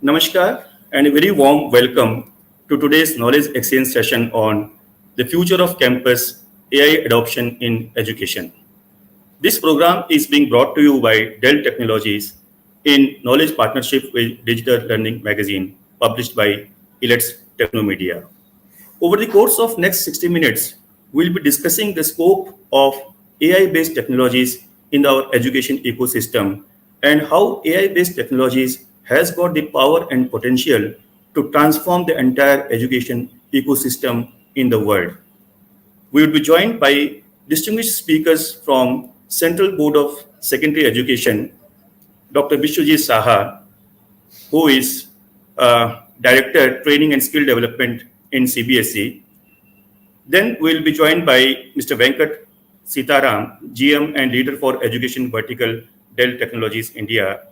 Namaskar and a very warm welcome to today's knowledge exchange session on the future of campus AI adoption in education. This program is being brought to you by Dell Technologies in knowledge partnership with Digital Learning Magazine published by Elets Technomedia. Over the course of next 60 minutes, we'll be discussing the scope of AI-based technologies in our education ecosystem and how AI-based technologies has got the power and potential to transform the entire education ecosystem in the world. We will be joined by distinguished speakers from Central Board of Secondary Education, Dr. Vishwajit Saha, who is Director Training and Skill Development in CBSE. Then we'll be joined by Mr. Venkat Sitaram, GM and Leader for Education Vertical, Dell Technologies India.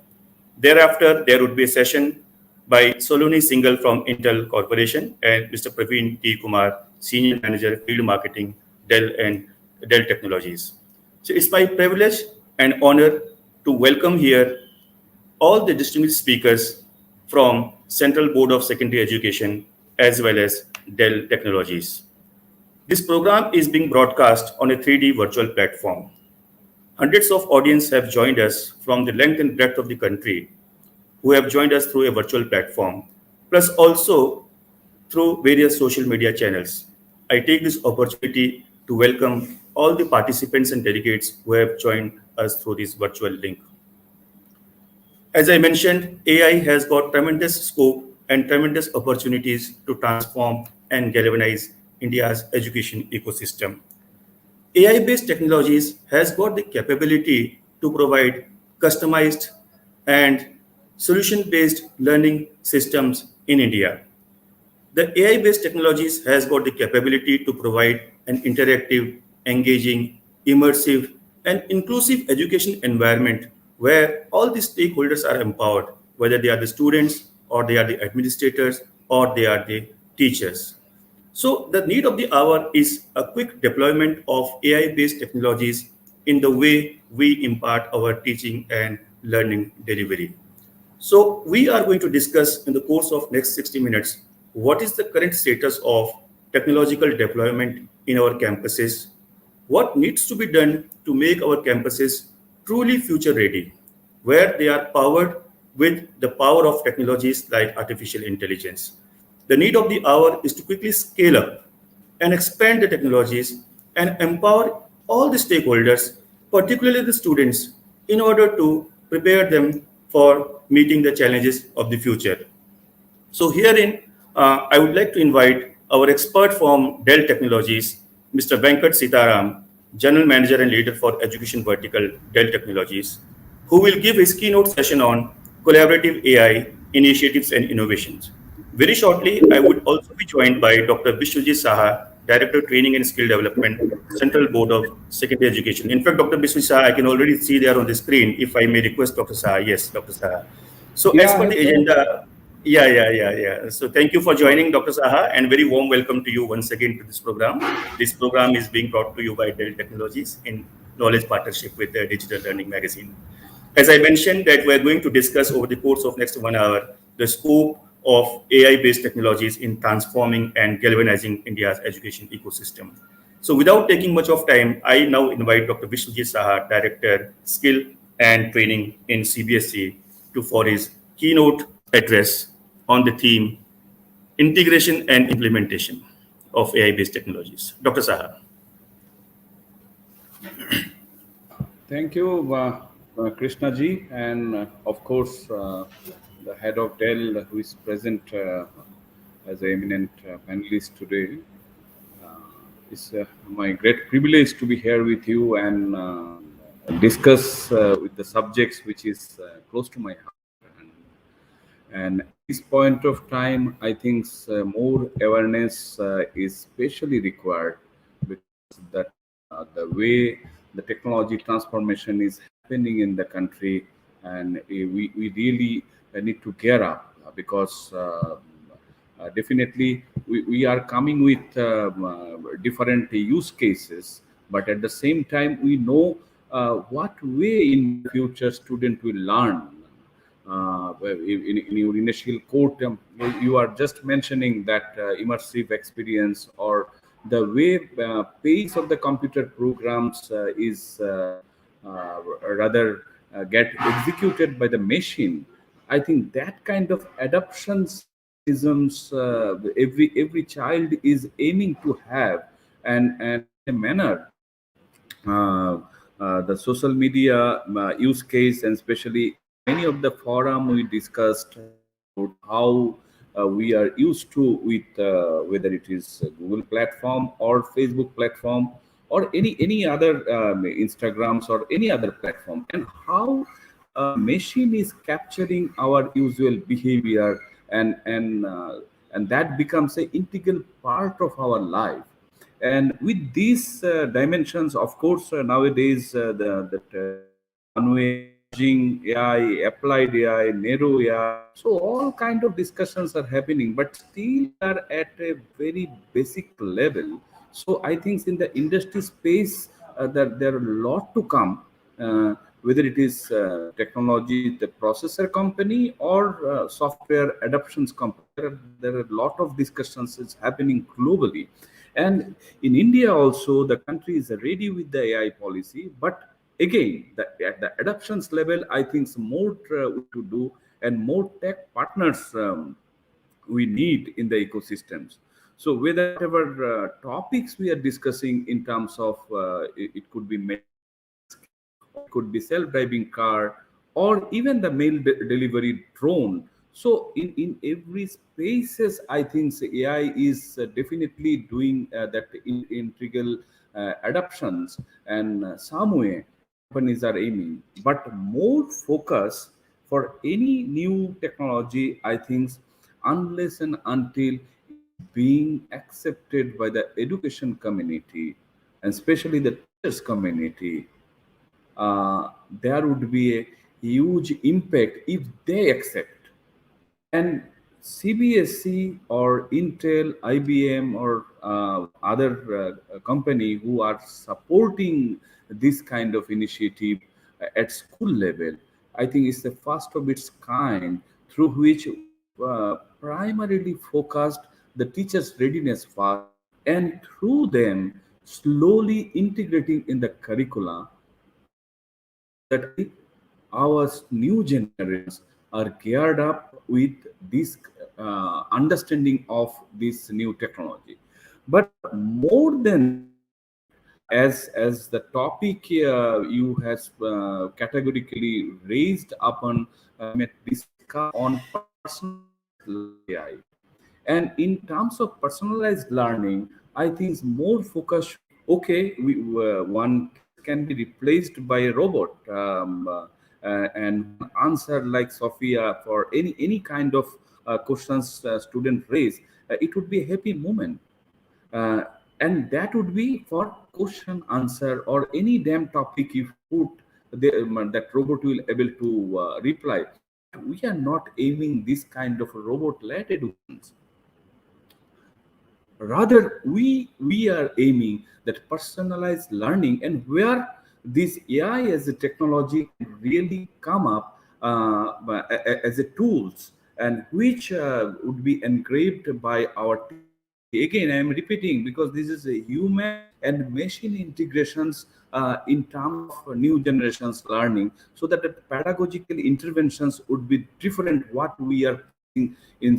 Thereafter, there would be a session by Soloni Singhal from Intel Corporation and Mr. Praveen T. Kumar, Senior Manager, Field Marketing, Dell and Dell Technologies. So it's my privilege and honor to welcome here all the distinguished speakers from Central Board of Secondary Education as well as Dell Technologies. This program is being broadcast on a 3D virtual platform. Hundreds of audience have joined us from the length and breadth of the country who have joined us through a virtual platform, plus also through various social media channels. I take this opportunity to welcome all the participants and delegates who have joined us through this virtual link. As I mentioned, AI has got tremendous scope and tremendous opportunities to transform and galvanize India's education ecosystem. AI-based technologies has got the capability to provide customized and solution-based learning systems in India. The AI-based technologies has got the capability to provide an interactive, engaging, immersive, and inclusive education environment where all the stakeholders are empowered, whether they are the students or they are the administrators or they are the teachers. So the need of the hour is a quick deployment of AI-based technologies in the way we impart our teaching and learning delivery. So we are going to discuss in the course of next 60 minutes, what is the current status of technological deployment in our campuses, what needs to be done to make our campuses truly future ready, where they are powered with the power of technologies like artificial intelligence. The need of the hour is to quickly scale up and expand the technologies and empower all the stakeholders, particularly the students, in order to prepare them for meeting the challenges of the future. So herein, I would like to invite our expert from Dell Technologies, Mr. Venkat Sitaram, General Manager and Leader for Education Vertical, Dell Technologies, who will give his keynote session on collaborative AI initiatives and innovations. Very shortly, I would also be joined by Dr. Vishwajit Saha, Director Training and Skill Development, Central Board of Secondary Education. In fact, Dr. Vishwajit Saha, I can already see there on the screen. If I may request Dr. Saha. Yes, Dr. Saha. So as Yeah, per the hello. agenda, yeah. So thank you for joining, Dr. Saha, and very warm welcome to you once again to this program. This program is being brought to you by Dell Technologies in knowledge partnership with the Digital Learning Magazine. As I mentioned, that we're going to discuss over the course of next 1 hour the scope of AI-based technologies in transforming and galvanizing India's education ecosystem. So without taking much of time, I now invite Dr. Vishwajit Saha, Director, Skill and Training in CBSE, for his keynote address on the theme Integration and Implementation of AI-based technologies. Dr. Saha. Thank you, Krishna ji, and of course, the head of Dell, who is present as an eminent panelist today. It's my great privilege to be here with you and discuss with the subjects which is close to my heart. And at this point of time, I think more awareness is especially required because that the way the technology transformation is happening in the country, and we really need to gear up because definitely we are coming with different use cases, but at the same time we know what way in the future student will learn, in your initial quote, you are just mentioning that immersive experience or the way pace of the computer programs is rather get executed by the machine. I think that kind of adoptions mechanisms every child is aiming to have, and in a manner uh, the social media use case, and especially in many of the forum we discussed about how we are used to with whether it is a Google platform or Facebook platform or any other Instagrams or any other platform, and how machine is capturing our usual behavior, and that becomes an integral part of our life. And with these dimensions, of course, nowadays runway, emerging AI, applied AI, narrow AI. So all kind of discussions are happening, but still we are at a very basic level. So I think in the industry space, that there are a lot to come. Whether it is technology, the processor company, or software adoptions company, there are a lot of discussions is happening globally. And in India also, the country is ready with the AI policy. But again, at the adoptions level, I think some more we to do, and more tech partners we need in the ecosystems. So whether whatever topics we are discussing in terms of it could be medical, healthcare, or it could be self-driving car, or even the mail delivery drone. So in every spaces, I think AI is definitely doing that integral adoptions, and some way companies are aiming. But more focus for any new technology, I think, unless and until it is being accepted by the education community, and especially the teachers community, there would be a huge impact if they accept. And CBSE or Intel, IBM, or other company who are supporting this kind of initiative at school level, I think it's the first of its kind, through which we have primarily focused the teachers' readiness first, and through them slowly integrating in the curricula, so that our new generations are geared up with this understanding of this new technology. But more than that, as the topic you has categorically raised upon, may discuss on personalized learning AI. And in terms of personalized learning, I think more focus. Okay, one case can be replaced by a robot, and one answer like Sophia for any kind of questions student raise, it would be a happy moment. uh, and that would be for question answer or any damn topic you put, that robot will able to reply. But we are not aiming this kind of robot led educations. Rather, we are aiming that personalized learning, and where this AI as a technology can really come up as a tools, and which would be engraved by our teachers. Again, I am repeating because this is a human and machine integrations in terms of new generations learning, so that the pedagogical interventions would be different what we are facing in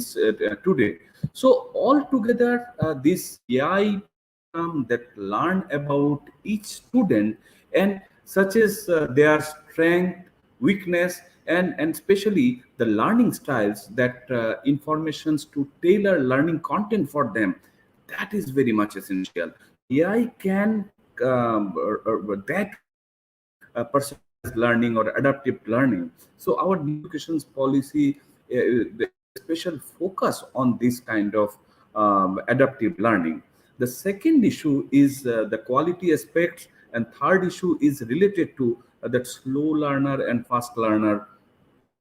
today. So altogether, this AI program that learn about each student, and such as their strength, weakness, and especially the learning styles, that informations to tailor learning content for them, that is very much essential. AI can that would bring personalized learning or adaptive learning. So our new education policy, there is a special focus on this kind of adaptive learning. The second issue is the quality aspects, and third issue is related to that slow learner and fast learner,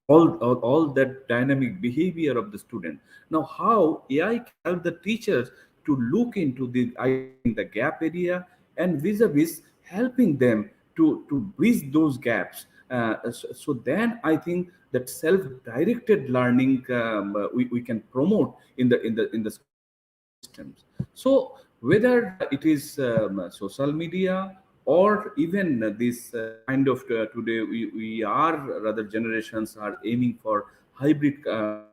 all that dynamic behavior of the student. Now, how AI can help the teachers to look into the identifying the gap area, and vis-a-vis helping them to bridge those gaps. So then I think that self-directed learning we can promote in the school ecosystems. So whether it is social media or even this kind of today we are rather generations are aiming for hybrid learning.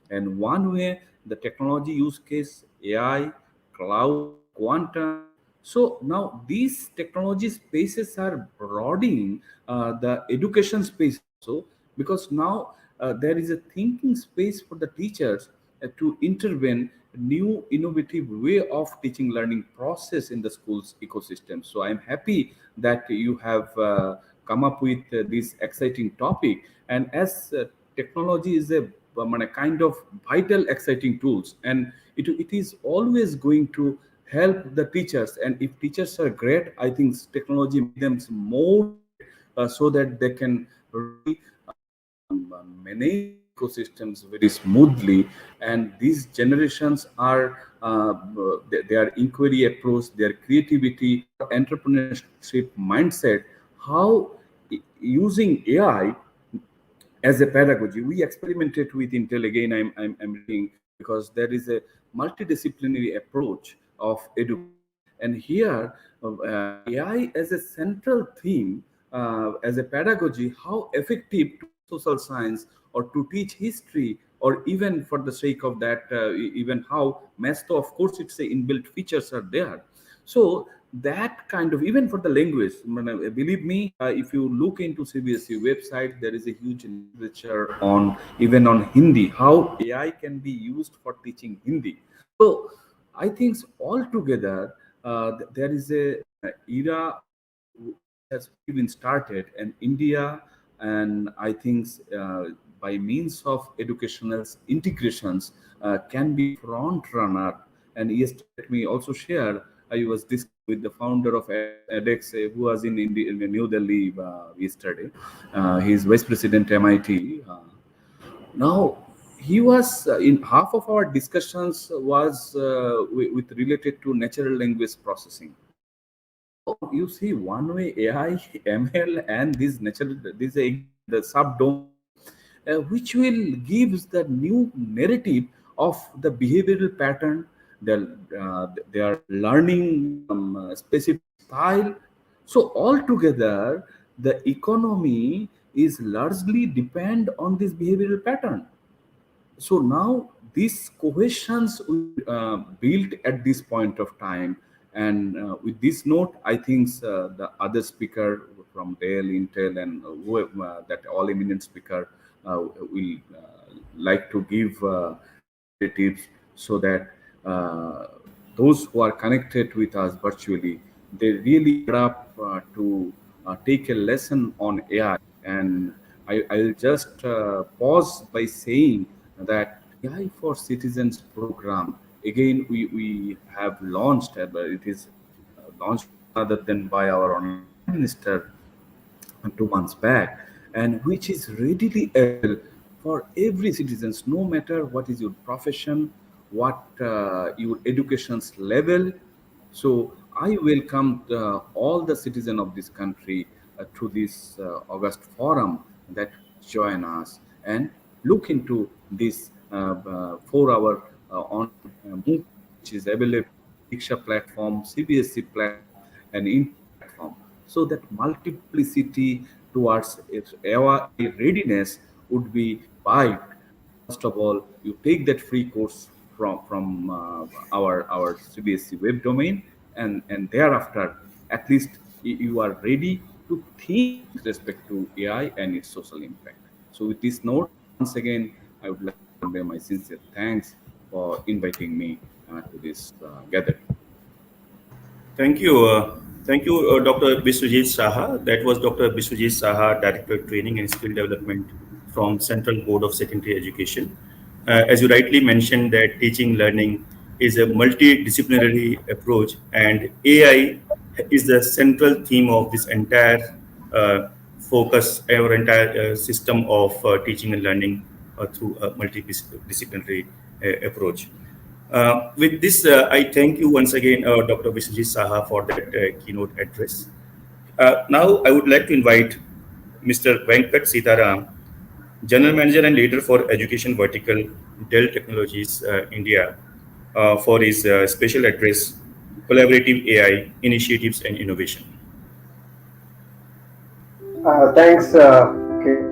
And one way, the technology use case, AI, cloud, quantum. So now these technology spaces are broadening the education space also, because now there is a thinking space for the teachers to intervene new innovative way of teaching learning process in the schools ecosystem. So I'm happy that you have come up with this exciting topic. And as technology is a kind of vital exciting tools, and it is always going to help the teachers. And if teachers are great, I think technology make them more great, so that they can really manage the ecosystems very smoothly. And these generations are their inquiry approach, their creativity, entrepreneurship mindset, how using AI as a pedagogy. We experimented with Intel again. I'm reading, because there is a multidisciplinary approach of education, and here AI as a central theme, as a pedagogy, how effective to teach social science or to teach history, or even for the sake of that, even how math, of course, it's a inbuilt features are there. So that kind of, even for the language, believe me, if you look into CBSE website, there is a huge literature on, even on Hindi, how AI can be used for teaching Hindi. So I think altogether there is a era which has already been started, and India, and I think by means of educational integrations can be front runner. And yesterday, let me also share, I was discussing with the founder of edX, who was in India, in New Delhi yesterday. He's vice president MIT. Now he was in half of our discussions was with related to natural language processing. So you see, one way AI, ML, and this again the subdomains, which will gives the new narrative of the behavioral pattern, their learning specific style. So altogether, the economy is largely depend on this behavioral pattern. So now these cohesions will built at this point of time. And with this note, I think the other speaker from Dell, Intel, and whoever, that all eminent speaker will like to give narratives, so that uh, those who are connected with us virtually, they really get up to take a lesson on AI. And I'll just pause by saying that AI for Citizens program, again, we have launched, but it is launched none other than by our Honorable Prime Minister 2 months back, and which is readily available for every citizens, no matter what is your profession, what your education's level. So I welcome all the citizen of this country to this August forum, that join us and look into this 4 hour online movement, which is available Diksha platform, CBSE platform, and Intel platform. So that multiplicity towards its AI readiness would be biked. First of all, you take that free course from our CBSE web domain, and thereafter, at least you are ready to think with respect to AI and its social impact. So with this note, once again, I would like to convey my sincere thanks for inviting me to this gathering. Thank you. Dr. Biswajit Saha. That was Dr. Biswajit Saha, Director of Training and Skill Development from Central Board of Secondary Education. As you rightly mentioned, that teaching learning is a multidisciplinary approach, and AI is the central theme of this entire focus, our entire system of teaching and learning through a multidisciplinary approach. With this, I thank you once again, Dr. Vishwajit Saha, for that keynote address. Now, I would like to invite Mr. Venkat Sitaram General Manager and Leader for Education Vertical, Dell Technologies India, for his special address, Collaborative AI Initiatives and Innovation. Thanks, Casey.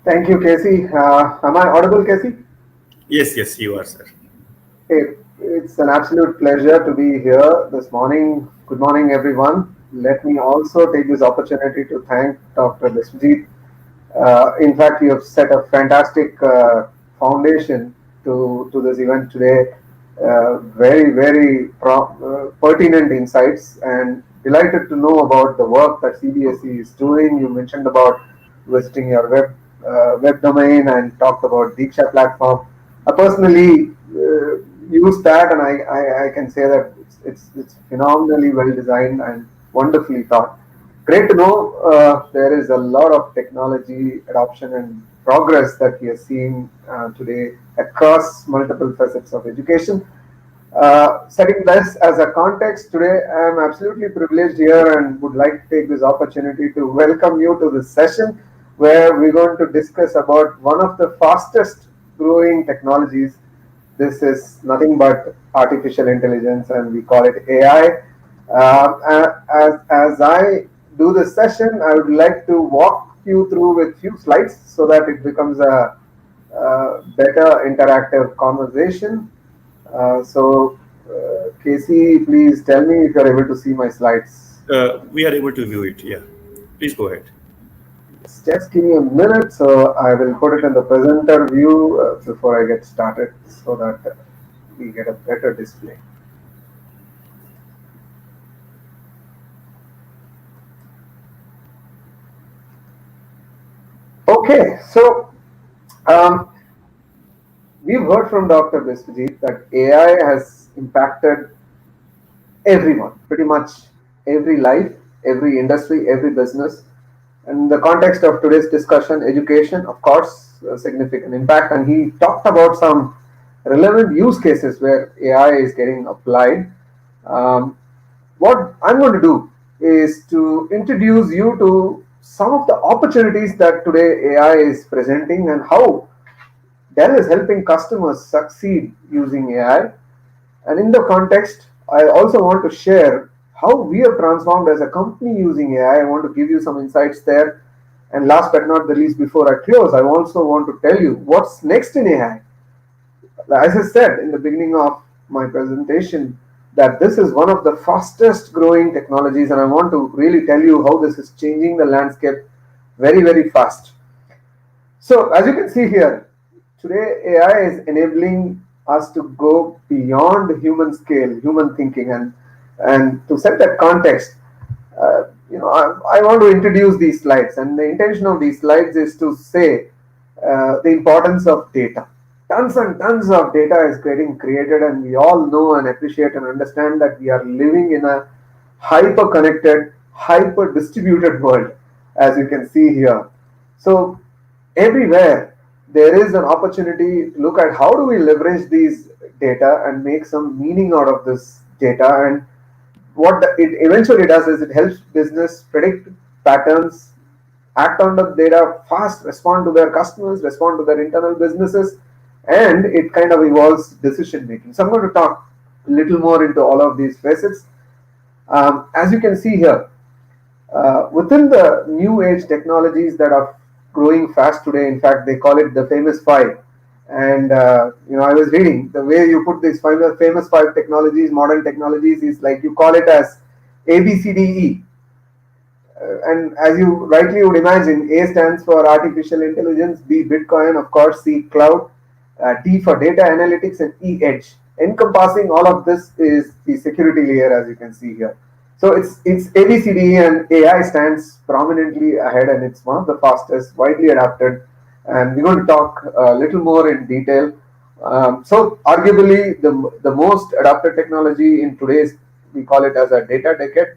Thank you, Casey. Am I audible, Casey? Yes, yes, you are, sir. It's an absolute pleasure to be here this morning. Good morning, everyone. Let me also take this opportunity to thank Dr. Biswajit. In fact, you have set a fantastic foundation to this event today. Very pertinent insights, and delighted to know about the work that CBSE is doing. You mentioned about visiting your web domain and talked about Diksha platform. I personally use that, and I can say that it's phenomenally well designed and wonderfully thought. Great to know there is a lot of technology adoption and progress that we are seeing today across multiple facets of education. Setting this as a context, today I am absolutely privileged here and would like to take this opportunity to welcome you to this session where we're going to discuss about one of the fastest growing technologies. This is nothing but artificial intelligence, and we call it AI. As I do this session, I would like to walk you through with few slides so that it becomes a better interactive conversation. Casey, please tell me if you're able to see my slides. We are able to view it, yeah. Please go ahead. Just give me a minute, so I will put it in the presenter view before I get started so that we get a better display. Okay, so we've heard from Dr. Biswajit that AI has impacted everyone, pretty much every life, every industry, every business. In the context of today's discussion, education, of course, a significant impact. And he talked about some relevant use cases where AI is getting applied. Um, what I'm going to do is to introduce you to some of the opportunities that today AI is presenting and how Dell is helping customers succeed using AI. And in the context, I also want to share how we have transformed as a company using AI. I want to give you some insights there. And last but not the least, before I close, I also want to tell you what's next in AI. As I said in the beginning of my presentation, that this is one of the fastest growing technologies, and I want to really tell you how this is changing the landscape very fast. So, as you can see here, today AI is enabling us to go beyond human scale, human thinking, and to set that context, I want to introduce these slides, and the intention of these slides is to say the importance of data. Tons and tons of data is getting created, and we all know and appreciate and understand that we are living in a hyper connected, hyper distributed world, as you can see here. So everywhere there is an opportunity to look at how do we leverage these data and make some meaning out of this data. And what it eventually does is it helps business predict patterns, act on the data fast, respond to their customers, respond to their internal businesses, and it kind of evolves decision making. So I'm going to talk a little more into all of these facets. As you can see here, within the new age technologies that are growing fast today, in fact, they call it the famous five. And I was reading the way you put these famous five technologies, modern technologies, is like you call it as A, B, C, D, E. And as you rightly would imagine, A stands for artificial intelligence, B Bitcoin, of course, C cloud, D for data analytics, and E edge. Encompassing all of this is the security layer, as you can see here. So it's ABCD, and AI stands prominently ahead, and it's one of the fastest, widely adopted. And we're going to talk a little more in detail. So arguably the most adopted technology in today's, we call it as a data decade.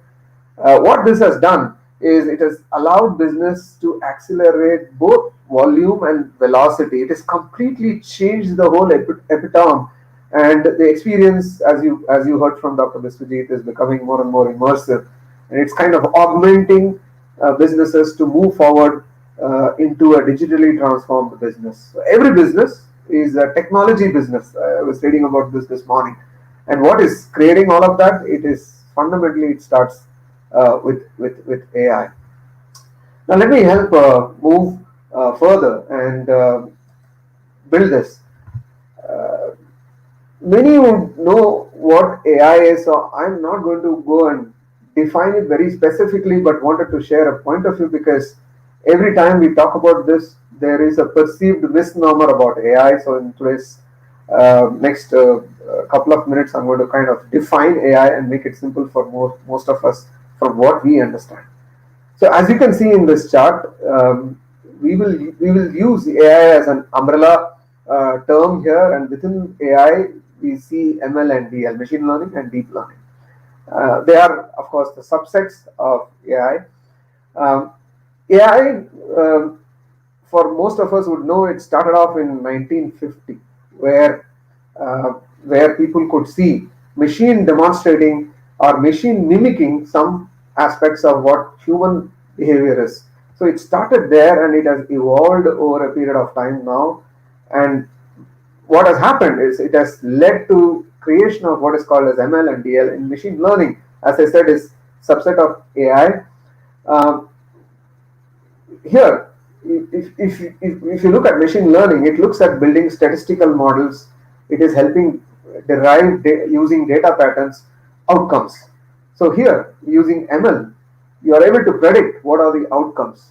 What this has done is it has allowed business to accelerate both volume and velocity. It has completely changed the whole epitome, and the experience, as you heard from Dr. Biswajit, is becoming more and more immersive, and it's kind of augmenting businesses to move forward into a digitally transformed business. So every business is a technology business. I was reading about this morning, and what is creating all of that? It is fundamentally, it starts with AI. Now let me help move further and build this. Uh, Many would know what AI is, so I'm not going to go and define it very specifically, but wanted to share a point of view because every time we talk about this, there is a perceived misnomer about AI. So in today's next couple of minutes, I'm going to kind of define AI and make it simple for most of us from what we understand. So as you can see in this chart, we will use AI as an umbrella term here, and within AI we see ML and DL, machine learning and deep learning. They are, of course, the subsets of AI. AI, for most of us would know, it started off in 1950, where uh, where people could see machine demonstrating or machine mimicking some aspects of what human behavior is. So it started there, and it has evolved over a period of time now. And what has happened is it has led to creation of what is called as ML and DL in machine learning. As I said, is subset of AI. Um, Here, if you look at machine learning, it looks at building statistical models. It is helping derive using data patterns outcomes. So here, using ML, you are able to predict what are the outcomes.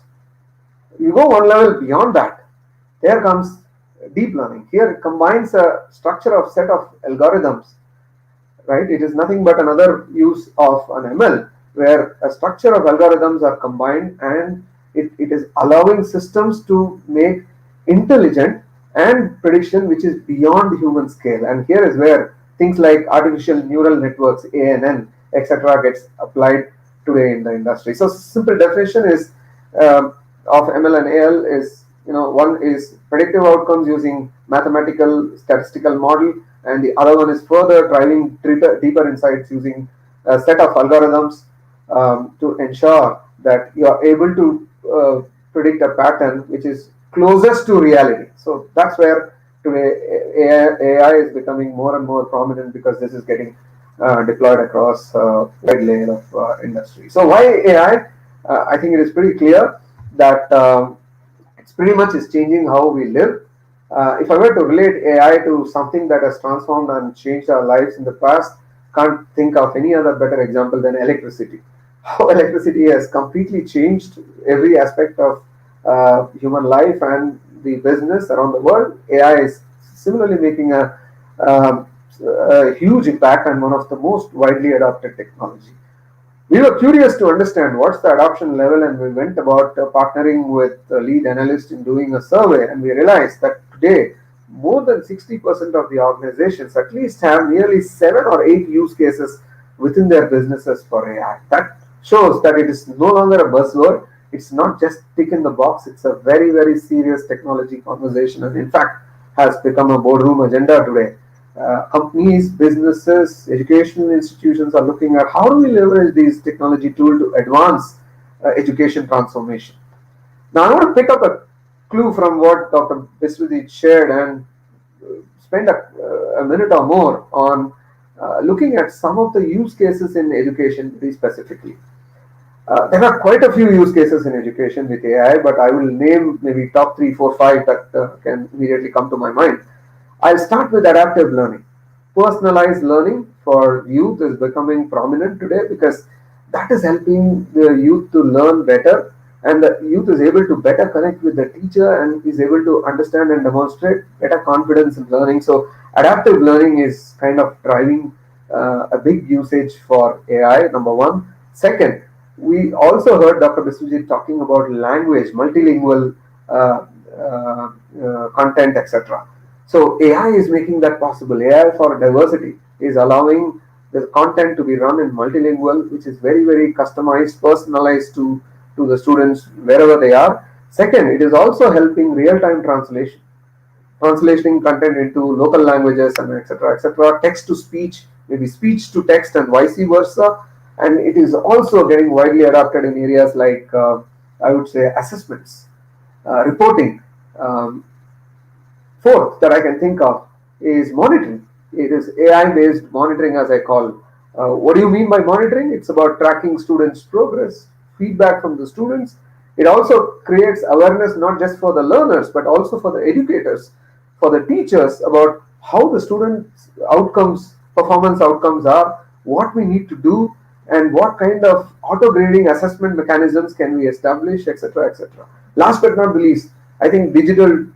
You go one level beyond that. There comes deep learning. Here it combines a structure of set of algorithms, right? It is nothing but another use of an ML where a structure of algorithms are combined, and it is allowing systems to make intelligent and prediction which is beyond human scale. And here is where things like artificial neural networks, ANN, etc., gets applied today in the industry. So simple definition is of ML and AL is, one is predictive outcomes using mathematical statistical model, and the other one is further driving deeper insights using a set of algorithms to ensure that you are able to predict a pattern which is closest to reality. So that's where today AI is becoming more and more prominent, because this is getting deployed across wide layer of industry. So why AI? I think it is pretty clear that it's pretty much is changing how we live. If I were to relate AI to something that has transformed and changed our lives in the past, can't think of any other better example than electricity. How electricity has completely changed every aspect of human life and the business around the world. AI is similarly making a huge impact, and one of the most widely adopted technology. We were curious to understand what's the adoption level, and we went about partnering with a lead analyst in doing a survey, and we realized that today more than 60% of the organizations at least have nearly 7 or 8 use cases within their businesses for AI. That shows that it is no longer a buzzword. It's not just tick in the box. It's a very, very serious technology conversation, and in fact has become a boardroom agenda today. Companies, businesses, educational institutions are looking at how do we leverage these technology tools to advance education transformation. Now, I want to pick up a clue from what Dr. Biswajit shared and spend a minute or more on looking at some of the use cases in education very specifically. There are quite a few use cases in education with AI, but I will name maybe top 3, 4, 5 that can immediately come to my mind. I'll start with adaptive learning. Personalized learning for youth is becoming prominent today because That is helping the youth to learn better, and the youth is able to better connect with the teacher and is able to understand and demonstrate better confidence in learning. So adaptive learning is kind of driving a big usage for AI, number one. Second, we also heard Dr. Biswajit talking about language, multilingual uh, content, etc. So AI is making that possible. AI for diversity is allowing the content to be run in multilingual, which is very, very customized, personalized to the students wherever they are. Second, it is also helping real-time translation, translating content into local languages and etc. Text to speech, maybe speech to text, and vice versa. And it is also getting widely adopted in areas like I would say assessments, reporting. Um, Fourth, that I can think of is monitoring. It is AI based monitoring, as I call. What do you mean by monitoring? It's about tracking students' progress, feedback from the students. It also creates awareness not just for the learners but also for the educators, for the teachers about how the students' outcomes, performance outcomes are, what we need to do, and what kind of auto grading assessment mechanisms can we establish, etc. etc. Last but not the least, I think digital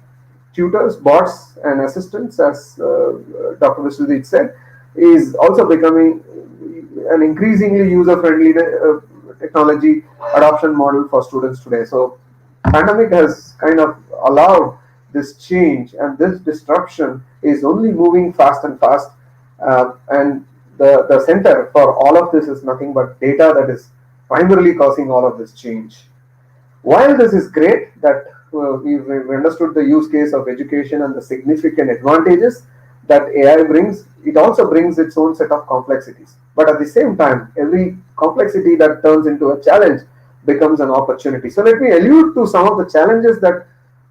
tutors, bots, and assistants, as Dr. Vishwadit said, is also becoming an increasingly user-friendly technology adoption model for students today. So, pandemic has kind of allowed this change, and this disruption is only moving fast and fast. And the center for all of this is nothing but data that is primarily causing all of this change. While this is great that we've understood the use case of education and the significant advantages that AI brings, it also brings its own set of complexities. But at the same time, every complexity that turns into a challenge becomes an opportunity. So let me allude to some of the challenges that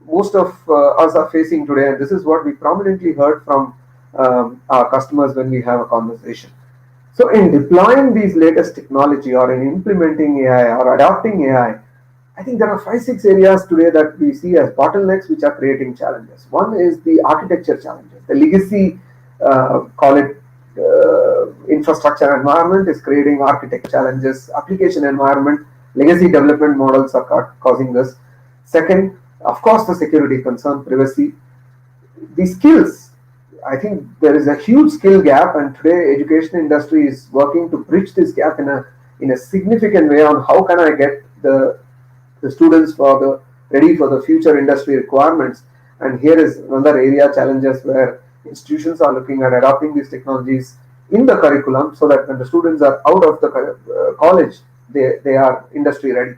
most of us are facing today, and this is what we prominently heard from our customers when we have a conversation. So, in deploying these latest technology or in implementing AI or adopting AI, I think there are five, six areas today that we see as bottlenecks which are creating challenges. One is the architecture challenges. The legacy, call it infrastructure environment, is creating architecture challenges. Application environment, legacy development models are causing this. Second, of course, the security concern, privacy. The skills, I think there is a huge skill gap, and today education industry is working to bridge this gap in a significant way on how can I get the students for the ready for the future industry requirements. And here is another area challenges where institutions are looking at adopting these technologies in the curriculum so that when the students are out of the college, they are industry ready.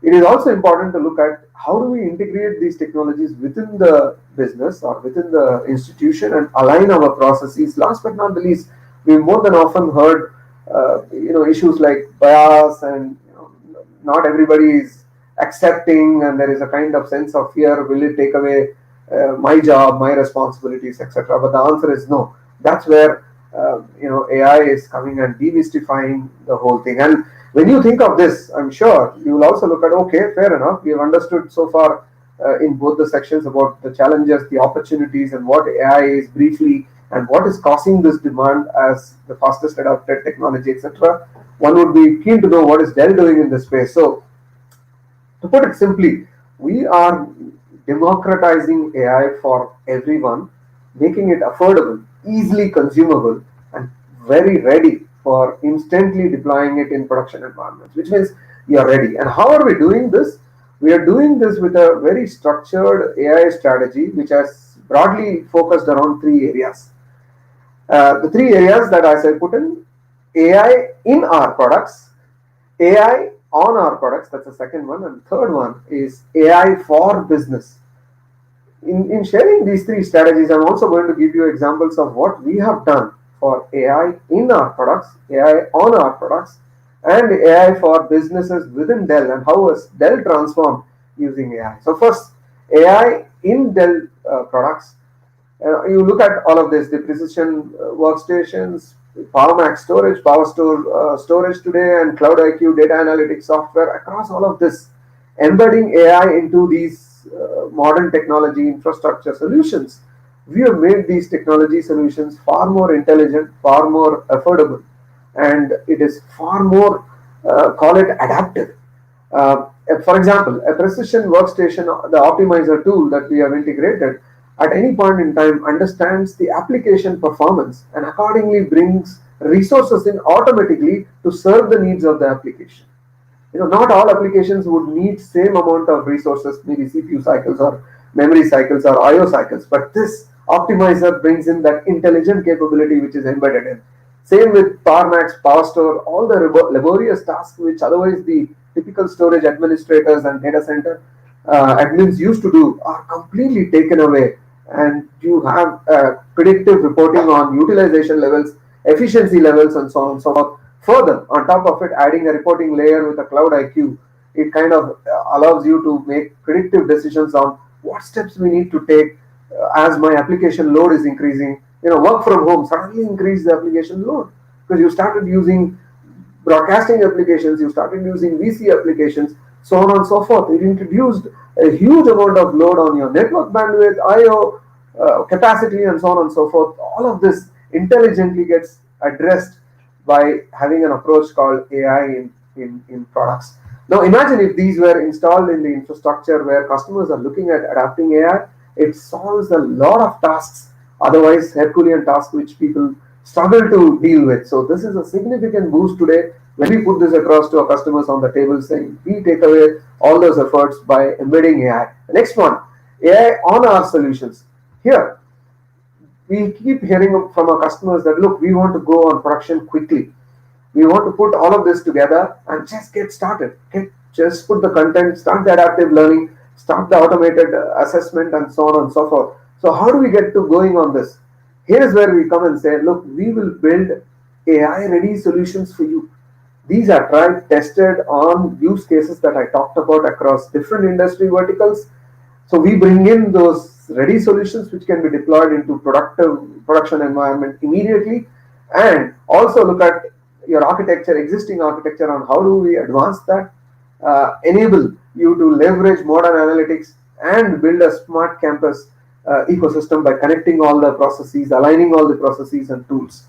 It is also important to look at how do we integrate these technologies within the business or within the institution and align our processes. Last but not the least, we've more than often heard issues like bias, and not everybody is accepting, and there is a kind of sense of fear: will it take away my job, my responsibilities, etc. But the answer is no. That's where AI is coming and demystifying the whole thing. And when you think of this, I'm sure you will also look at, okay, fair enough, we have understood so far in both the sections about the challenges, the opportunities, and what AI is briefly, and what is causing this demand as the fastest adopted technology, etc. One would be keen to know what is Dell doing in this space. So, to put it simply, we are democratizing AI for everyone, making it affordable, easily consumable, and very ready for instantly deploying it in production environments, which means you are ready. And how are we doing this? We are doing this with a very structured AI strategy, which has broadly focused around three areas. The three areas that, as I put in: AI in our products, AI on our products, that's the second one, and third one is AI for business. In sharing these three strategies, I'm also going to give you examples of what we have done for AI in our products, AI on our products, and AI for businesses within Dell, and how has Dell transformed using AI. So first, AI in Dell products. You look at all of this, the precision workstations, PowerMax storage, PowerStore storage today, and Cloud IQ data analytics software. Across all of this, embedding AI into these modern technology infrastructure solutions, we have made these technology solutions far more intelligent, far more affordable, and it is far more call it adaptive. For example, a precision workstation, the optimizer tool that we have integrated, at any point in time understands the application performance and accordingly brings resources in automatically to serve the needs of the application. Not all applications would need same amount of resources, maybe CPU cycles or memory cycles or IO cycles, but this optimizer brings in that intelligent capability which is embedded in. Same with PowerMax, PowerStore, all the laborious tasks which otherwise the typical storage administrators and data center admins used to do are completely taken away, and you have predictive reporting on utilization levels, efficiency levels, and so on and so forth. Further, on top of it, adding a reporting layer with a cloud IQ, it kind of allows you to make predictive decisions on what steps we need to take as my application load is increasing. Work from home suddenly increased the application load because you started using broadcasting applications, you started using VC applications, so on and so forth. It introduced a huge amount of load on your network bandwidth, IO capacity, and so on and so forth. All of this intelligently gets addressed by having an approach called AI in products. Now, imagine if these were installed in the infrastructure where customers are looking at adapting AI, it solves a lot of tasks, otherwise Herculean tasks which people struggle to deal with. So this is a significant boost today when we put this across to our customers on the table saying we take away all those efforts by embedding AI. The next one, AI on our solutions. Here, we keep hearing from our customers that look, we want to go on production quickly. We want to put all of this together and just get started. Just put the content, start the adaptive learning, start the automated assessment, and so on and so forth. So how do we get to going on this? Here's where we come and say, look, we will build AI ready solutions for you. These are tried, tested on use cases that I talked about across different industry verticals. So we bring in those ready solutions which can be deployed into production environment immediately, and also look at your architecture, existing architecture, on how do we advance that, enable you to leverage modern analytics and build a smart campus ecosystem by connecting all the processes, aligning all the processes and tools.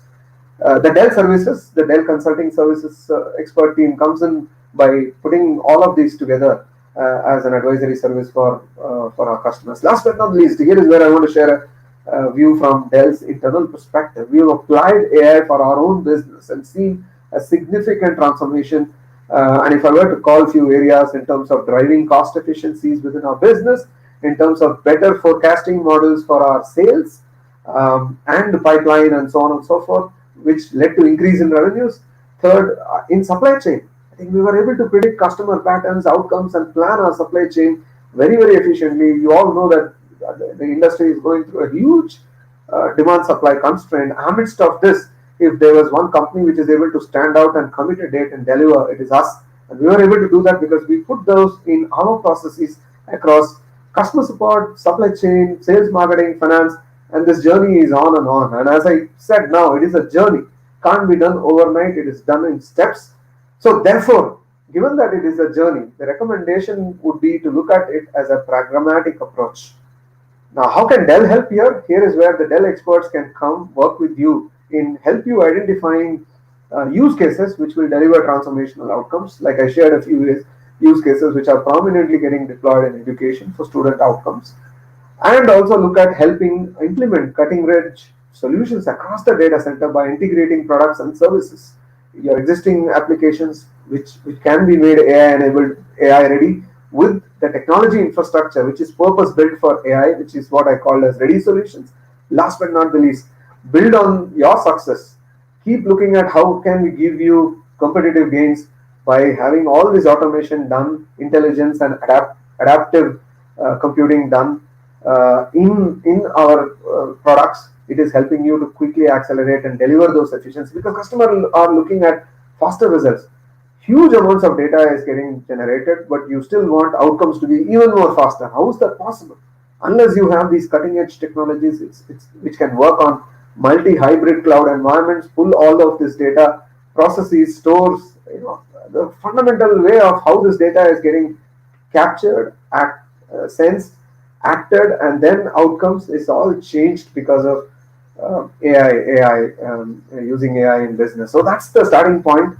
The Dell services, the Dell Consulting Services expert team comes in by putting all of these together as an advisory service for our customers. Last but not least, here is where I want to share a view from Dell's internal perspective. We have applied AI for our own business and seen a significant transformation. And if I were to call a few areas in terms of driving cost efficiencies within our business, in terms of better forecasting models for our sales and pipeline and so on and so forth, which led to increase in revenues. Third, in supply chain, I think we were able to predict customer patterns, outcomes, and plan our supply chain very, very efficiently. You all know that the industry is going through a huge demand-supply constraint. Amidst of this, if there was one company which is able to stand out and commit a date and deliver, it is us. And we were able to do that because we put those in our processes across customer support, supply chain, sales, marketing, finance, and this journey is on and on. And as I said, now it is a journey. Can't be done overnight. It is done in steps. So therefore, given that it is a journey, the recommendation would be to look at it as a pragmatic approach. Now, how can Dell help here? Here is where the Dell experts can come work with you in help you identifying use cases which will deliver transformational outcomes. Like I shared a few use cases which are prominently getting deployed in education for student outcomes, and also look at helping implement cutting-edge solutions across the data center by integrating products and services. Your existing applications which can be made AI-enabled, AI-ready with the technology infrastructure which is purpose-built for AI, which is what I call as ready solutions. Last but not the least, build on your success. Keep looking at how can we give you competitive gains by having all this automation done, intelligence and adaptive computing done in our products. It is helping you to quickly accelerate and deliver those efficiencies because customers are looking at faster results. Huge amounts of data is getting generated, but you still want outcomes to be even more faster. How is that possible? Unless you have these cutting edge technologies which can work on multi-hybrid cloud environments, pull all of this data, processes, stores, the fundamental way of how this data is getting captured, sensed, acted, and then outcomes is all changed because of AI, using AI in business. So that's the starting point.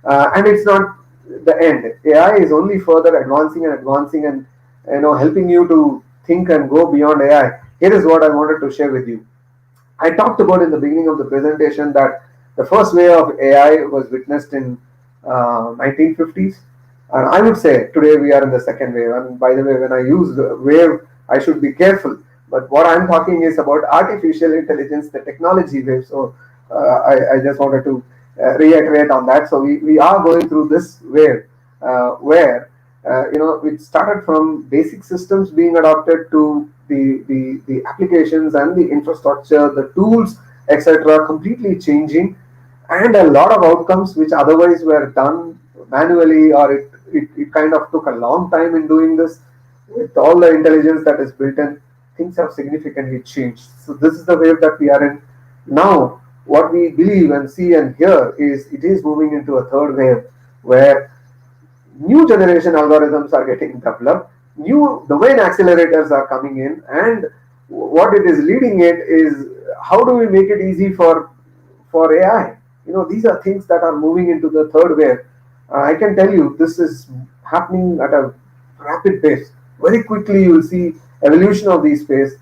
And it's not the end. AI is only further advancing and advancing, and helping you to think and go beyond AI. Here is what I wanted to share with you. I talked about in the beginning of the presentation that the first wave of AI was witnessed in 1950s, and I would say today we are in the second wave. And by the way, when I use the wave, I should be careful. But what I'm talking is about artificial intelligence, the technology wave. So I just wanted to reiterate on that. So we are going through this wave where it started from basic systems being adopted to the applications and the infrastructure, the tools, etc., completely changing, and a lot of outcomes which otherwise were done manually, or it kind of took a long time in doing this. With all the intelligence that is built in, things have significantly changed. So this is the wave that we are in now. What we believe and see and hear is it is moving into a third wave where new generation algorithms are getting developed, new domain accelerators are coming in, and what it is leading it is how do we make it easy for AI. These are things that are moving into the third wave. I can tell you this is happening at a rapid pace. Very quickly you will see evolution of these space.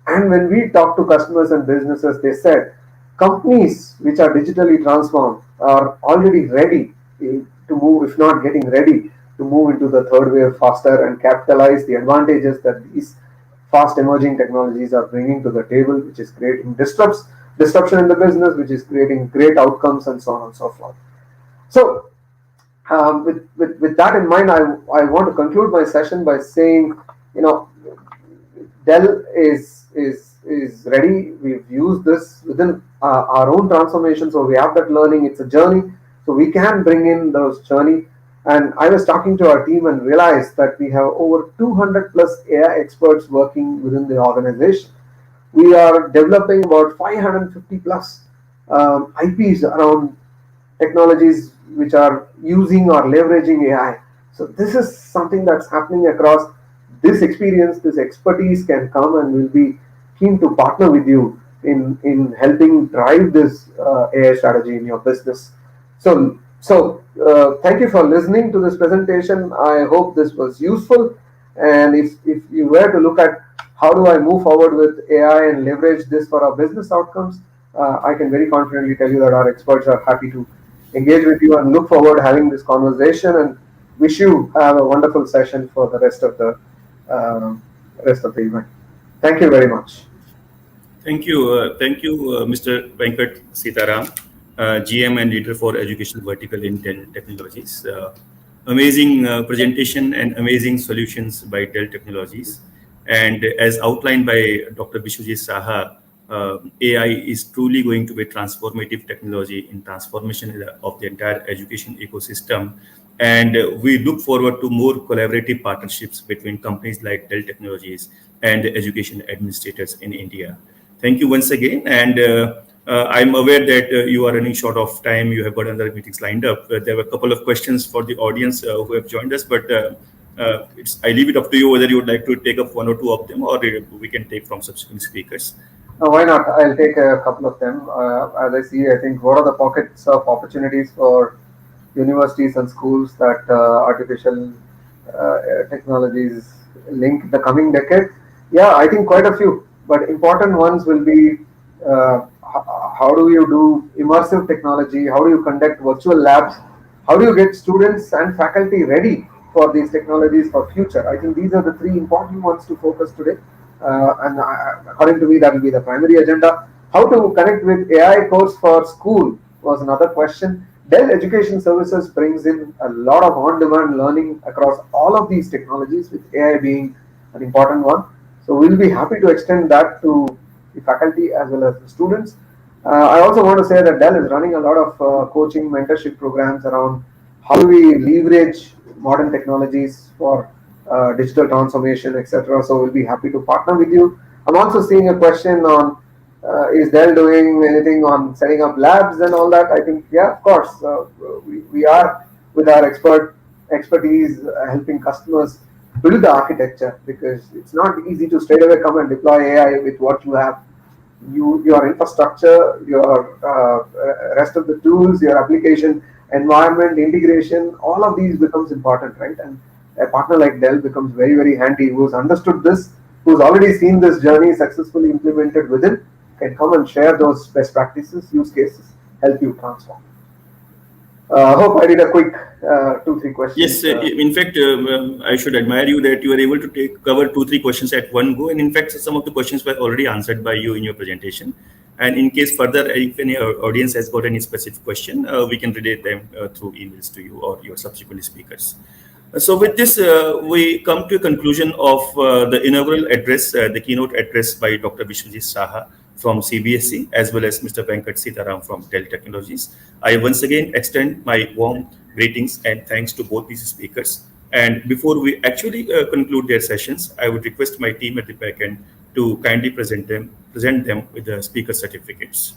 And when we talk to customers and businesses, they said companies which are digitally transformed are already ready to move, if not getting ready to move into the third wave faster and capitalize the advantages that these fast emerging technologies are bringing to the table, which is creating disruption in the business, which is creating great outcomes, and so on and so forth. So, with that in mind, I want to conclude my session by saying, Dell is ready. We've used this within our own transformation, so we have that learning. It's a journey, so we can bring in those journey. And I was talking to our team and realized that we have over 200 plus AI experts working within the organization. We are developing about 550 plus IPs around technologies which are using or leveraging AI. So this is something that's happening across. This experience, this expertise can come, and we'll be keen to partner with you in helping drive this AI strategy in your business. So thank you for listening to this presentation. I hope this was useful. And if you were to look at how do I move forward with AI and leverage this for our business outcomes, I can very confidently tell you that our experts are happy to engage with you and look forward to having this conversation, and wish you have a wonderful session for the rest of the event. Thank you very much. Thank you, Mr. Venkat Sitaram, GM and leader for education vertical in Dell Technologies. Amazing presentation and amazing solutions by Dell Technologies. And as outlined by Dr. Bishwajit Saha, AI is truly going to be transformative technology in transformation of the entire education ecosystem. And we look forward to more collaborative partnerships between companies like Dell Technologies and education administrators in India. Thank you once again. And I'm aware that you are running short of time. You have got other meetings lined up. There were a couple of questions for the audience who have joined us, but I leave it up to you whether you would like to take up one or two of them, or we can take from subsequent speakers. Why not? I'll take a couple of them. As I see, I think what are the pockets of opportunities for universities and schools that artificial technologies link the coming decade? Yeah, I think quite a few. But important ones will be how do you do immersive technology? How do you conduct virtual labs? How do you get students and faculty ready for these technologies for future? I think these are the three important ones to focus today. And according to me, that will be the primary agenda. How to connect with AI course for school was another question. Dell Education Services brings in a lot of on-demand learning across all of these technologies, with AI being an important one. So we'll be happy to extend that to the faculty as well as the students. I also want to say that Dell is running a lot of coaching, mentorship programs around how do we leverage modern technologies for digital transformation, etc. So we'll be happy to partner with you. I'm also seeing a question on is Dell doing anything on setting up labs and all that? I think, yeah, of course, we are with our expertise helping customers build the architecture, because it's not easy to straight away come and deploy AI with what you have. Your infrastructure, your rest of the tools, your application environment, integration, all of these becomes important, right? And a partner like Dell becomes very, very handy, who's understood this, who's already seen this journey successfully implemented within, can come and share those best practices, use cases, help you transform. Hope I did a quick 2-3 Yes, questions. in fact, I should admire you that you are able to cover 2-3 questions at one go. And in fact, some of the questions were already answered by you in your presentation. And in case further, if any audience has got any specific question, we can relate them through emails to you or your subsequent speakers. So with this, we come to a conclusion of the inaugural address, the keynote address by Dr. Vishwajit Saha from CBSE, as well as Mr. Venkat Sitaram from Dell Technologies. I once again extend my warm greetings and thanks to both these speakers. And before we actually conclude their sessions, I would request my team at the back end to kindly present them with the speaker certificates.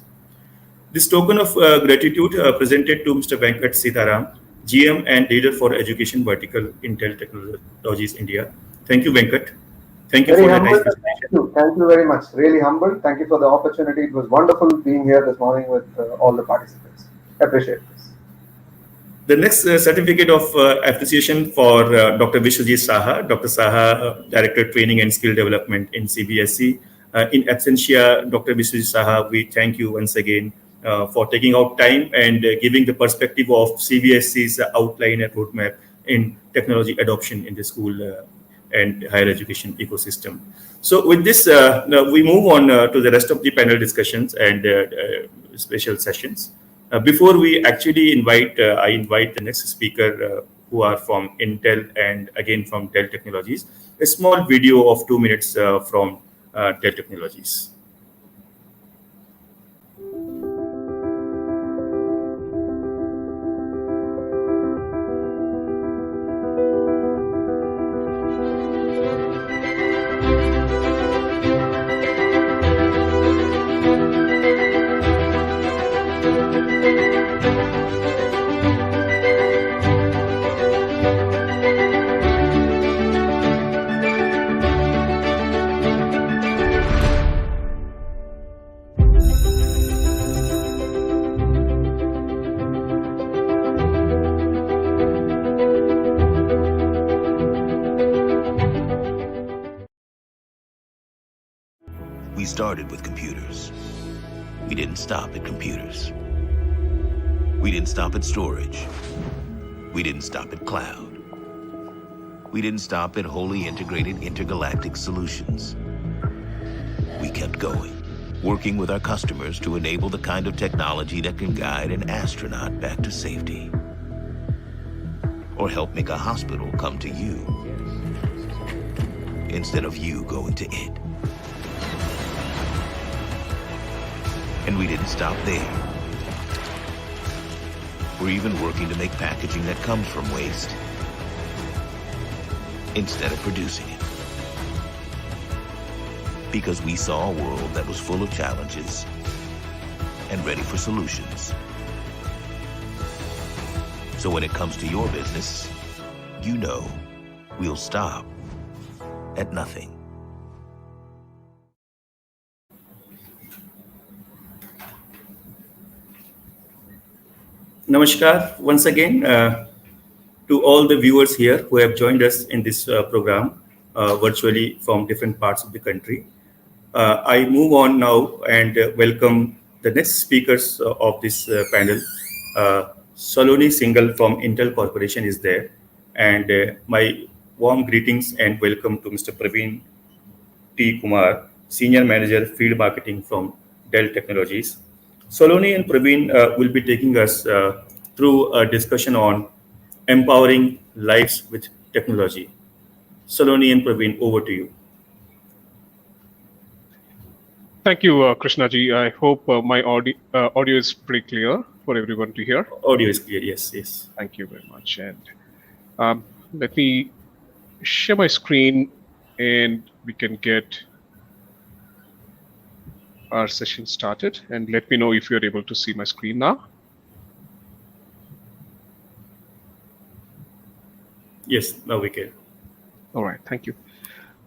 This token of gratitude presented to Mr. Venkat Sitaram, GM and Leader for Education Vertical, Intel Technologies India. Thank you, Venkat. Thank you Very for the humble. nice presentation. Thank you very much. Really humble. Thank you for the opportunity. It was wonderful being here this morning with all the participants. Appreciate this. The next certificate of appreciation for Dr. Vishwajit Saha. Dr. Saha, Director Training and Skill Development in CBSE. In absentia, Dr. Vishwajit Saha, we thank you once again for taking out time and giving the perspective of CBSE's outline and roadmap in technology adoption in the school and higher education ecosystem. So with this, now we move on to the rest of the panel discussions and special sessions. Before we actually I invite the next speaker who are from Intel and again from Dell Technologies, a small video of 2 minutes from Dell Technologies. We started with computers. We didn't stop at computers. We didn't stop at storage. We didn't stop at cloud. We didn't stop at wholly integrated intergalactic solutions. We kept going, working with our customers to enable the kind of technology that can guide an astronaut back to safety, or help make a hospital come to you instead of you going to it. And we didn't stop there. We're even working to make packaging that comes from waste instead of producing it. Because we saw a world that was full of challenges and ready for solutions. So when it comes to your business, you know we'll stop at nothing. Namaskar once again to all the viewers here who have joined us in this program virtually from different parts of the country. I move on now and welcome the next speakers of this panel. Saloni Singhal from Intel Corporation is there, and my warm greetings and welcome to Mr. Praveen T. Kumar, Senior Manager Field Marketing from Dell Technologies. Saloni and Praveen will be taking us through a discussion on empowering lives with technology. Saloni and Praveen, over to you. Thank you, Krishnaji. I hope my audio is pretty clear for everyone to hear. Audio is clear, yes, yes. Thank you very much. And let me share my screen and we can get our session started. And let me know if you're able to see my screen now. Yes, now we can. All right, thank you.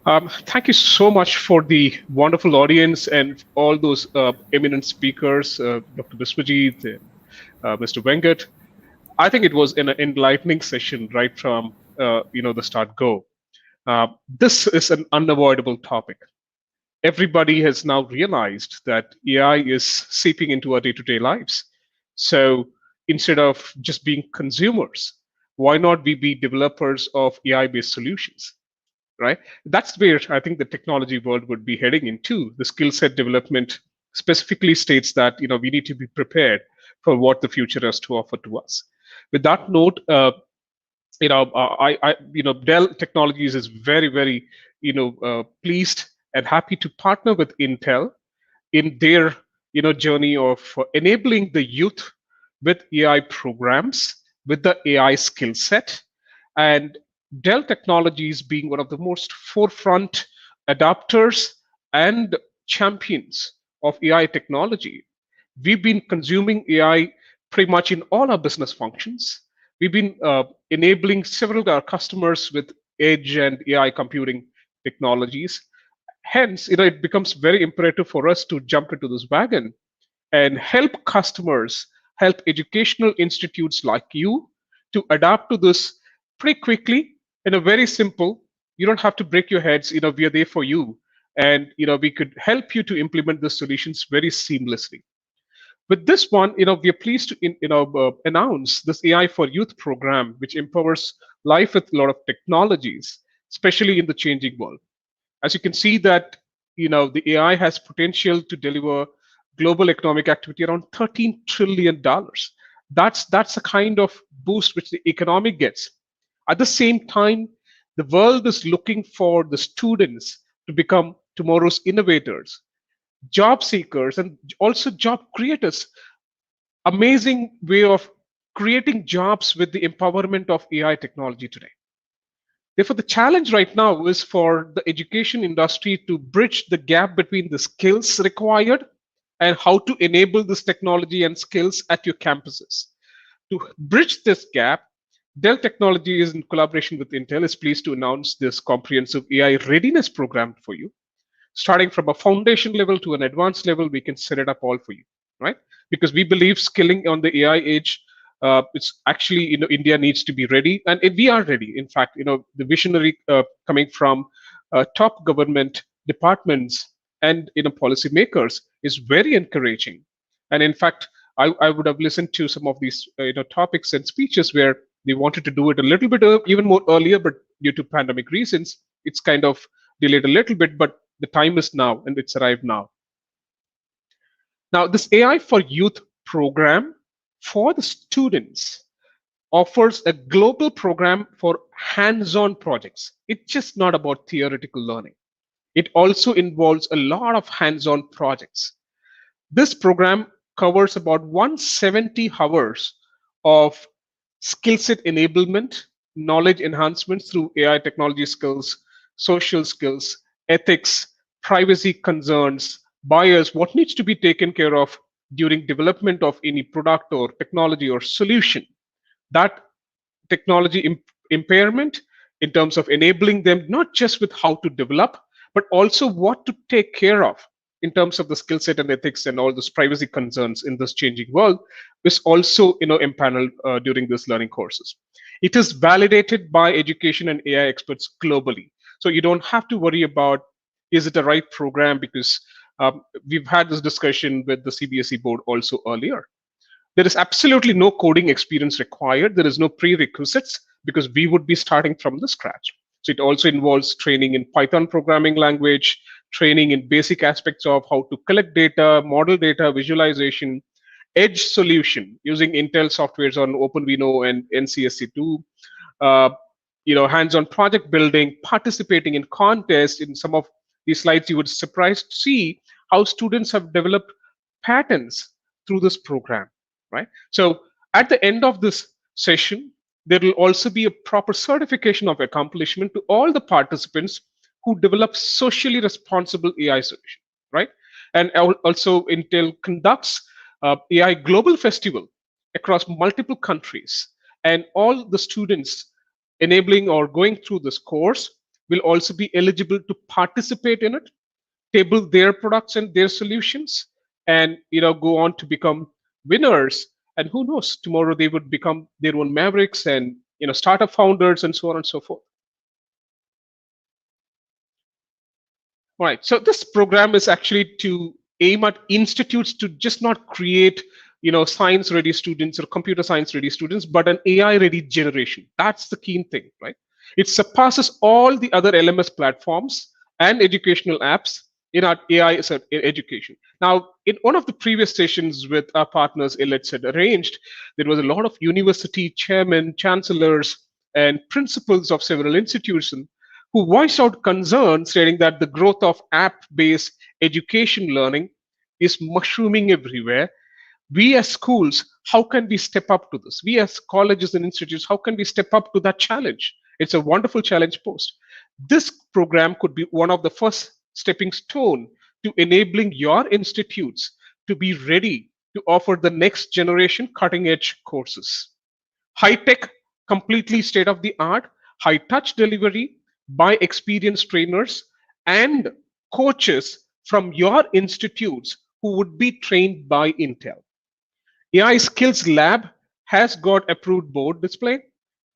Thank you so much for the wonderful audience and all those eminent speakers, Dr. Biswajit, Mr. Venkat. I think it was an enlightening session right from the start go. This is an unavoidable topic. Everybody has now realized that AI is seeping into our day-to-day lives. So instead of just being consumers, why not we be developers of AI-based solutions, right? That's where I think the technology world would be heading into. The skill set development specifically states that we need to be prepared for what the future has to offer to us. With that note, Dell Technologies is very, very, pleased and happy to partner with Intel in their, journey of enabling the youth with AI programs, with the AI skill set, and Dell Technologies being one of the most forefront adopters and champions of AI technology. We've been consuming AI pretty much in all our business functions. We've been enabling several of our customers with edge and AI computing technologies. Hence, it becomes very imperative for us to jump into this wagon and help customers, help educational institutes like you to adapt to this pretty quickly in a very simple. You don't have to break your heads. We are there for you, and we could help you to implement the solutions very seamlessly. With this one, we are pleased to announce this AI for Youth program, which empowers life with a lot of technologies, especially in the changing world. As you can see that the AI has potential to deliver global economic activity around $13 trillion. That's a kind of boost which the economy gets. At the same time, the world is looking for the students to become tomorrow's innovators, job seekers, and also job creators. Amazing way of creating jobs with the empowerment of AI technology today. Therefore, the challenge right now is for the education industry to bridge the gap between the skills required and how to enable this technology and skills at your campuses. To bridge this gap, Dell Technologies, in collaboration with Intel, is pleased to announce this comprehensive AI readiness program for you. Starting from a foundation level to an advanced level, we can set it up all for you, right? Because we believe skilling on the AI age, it's actually, India needs to be ready, and we are ready. In fact, the visionary coming from top government departments and policymakers is very encouraging. And in fact, I would have listened to some of these topics and speeches where they wanted to do it a little bit even more earlier, but due to pandemic reasons, it's kind of delayed a little bit. But the time is now, and it's arrived now. Now, this AI for Youth program for the students offers a global program for hands-on projects. It's just not about theoretical learning. It also involves a lot of hands-on projects. This program covers about 170 hours of skill set enablement, knowledge enhancements through AI technology skills, social skills, ethics, privacy concerns, bias, what needs to be taken care of during development of any product or technology or solution. That technology impairment in terms of enabling them not just with how to develop, but also what to take care of in terms of the skill set and ethics and all those privacy concerns in this changing world is also empaneled during these learning courses. It is validated by education and AI experts globally. So you don't have to worry about is it a right program, because we've had this discussion with the CBSE board also earlier. There is absolutely no coding experience required. There is no prerequisites because we would be starting from the scratch. So it also involves training in Python programming language, training in basic aspects of how to collect data, model data, visualization, edge solution using Intel softwares on OpenVINO and NCSC2, hands-on project building, participating in contests. In some of these slides, you would surprised to see how students have developed patterns through this program, right? So at the end of this session, there will also be a proper certification of accomplishment to all the participants who develop socially responsible AI solution, right? And also Intel conducts AI Global Festival across multiple countries, and all the students enabling or going through this course will also be eligible to participate in it, table their products and their solutions, and go on to become winners And who knows, tomorrow they would become their own mavericks and startup founders and so on and so forth. All right. So this program is actually to aim at institutes to just not create, science-ready students or computer science-ready students, but an AI-ready generation. That's the key thing, right? It surpasses all the other LMS platforms and educational apps in our AI education. Now, in one of the previous sessions with our partners, Elets had arranged, there was a lot of university chairmen, chancellors, and principals of several institutions who voiced out concern, stating that the growth of app based education learning is mushrooming everywhere. We as schools, how can we step up to this? We as colleges and institutes, how can we step up to that challenge? It's a wonderful challenge post. This program could be one of the first stepping stone to enabling your institutes to be ready to offer the next generation cutting edge courses. High tech, completely state of the art, high touch delivery by experienced trainers and coaches from your institutes who would be trained by Intel. AI Skills Lab has got approved board display.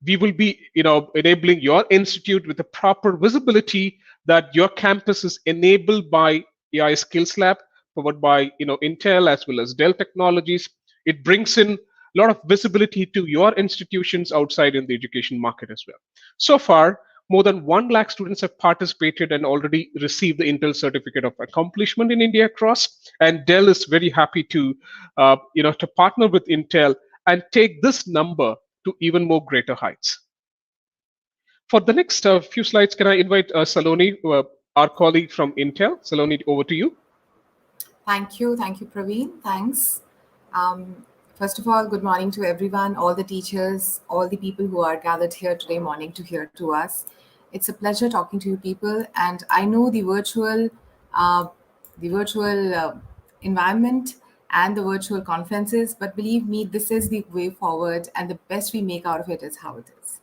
We will be, enabling your institute with a proper visibility that your campus is enabled by AI Skills Lab, powered by, Intel as well as Dell Technologies. It brings in a lot of visibility to your institutions outside in the education market as well. So far, more than 1 lakh students have participated and already received the Intel Certificate of Accomplishment in India across. And Dell is very happy to partner with Intel and take this number to even more greater heights. For the next few slides, can I invite Saloni, our colleague from Intel? Saloni, over to you. Thank you, Praveen. Thanks. First of all, good morning to everyone, all the teachers, all the people who are gathered here today morning to hear to us. It's a pleasure talking to you people, and I know the virtual environment and the virtual conferences, but believe me, this is the way forward, and the best we make out of it is how it is.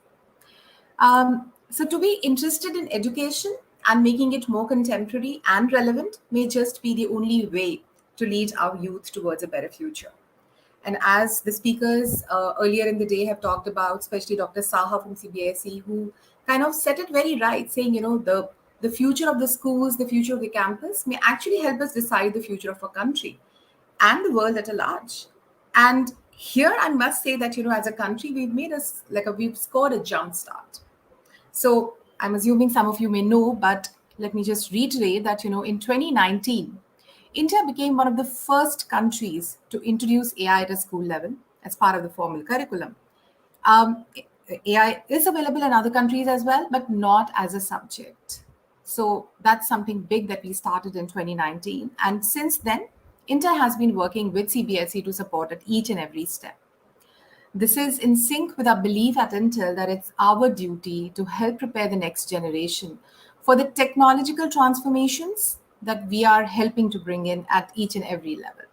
So to be interested in education and making it more contemporary and relevant may just be the only way to lead our youth towards a better future. And as the speakers earlier in the day have talked about, especially Dr. Saha from CBSE, who kind of set it very right, saying, the future of the schools, the future of the campus may actually help us decide the future of our country and the world at a large. And here I must say that, as a country, we've scored a jump start. So I'm assuming some of you may know, but let me just reiterate that, in 2019, India became one of the first countries to introduce AI at a school level as part of the formal curriculum. AI is available in other countries as well, but not as a subject. So that's something big that we started in 2019. And since then, India has been working with CBSE to support at each and every step. This is in sync with our belief at Intel that it's our duty to help prepare the next generation for the technological transformations that we are helping to bring in at each and every level.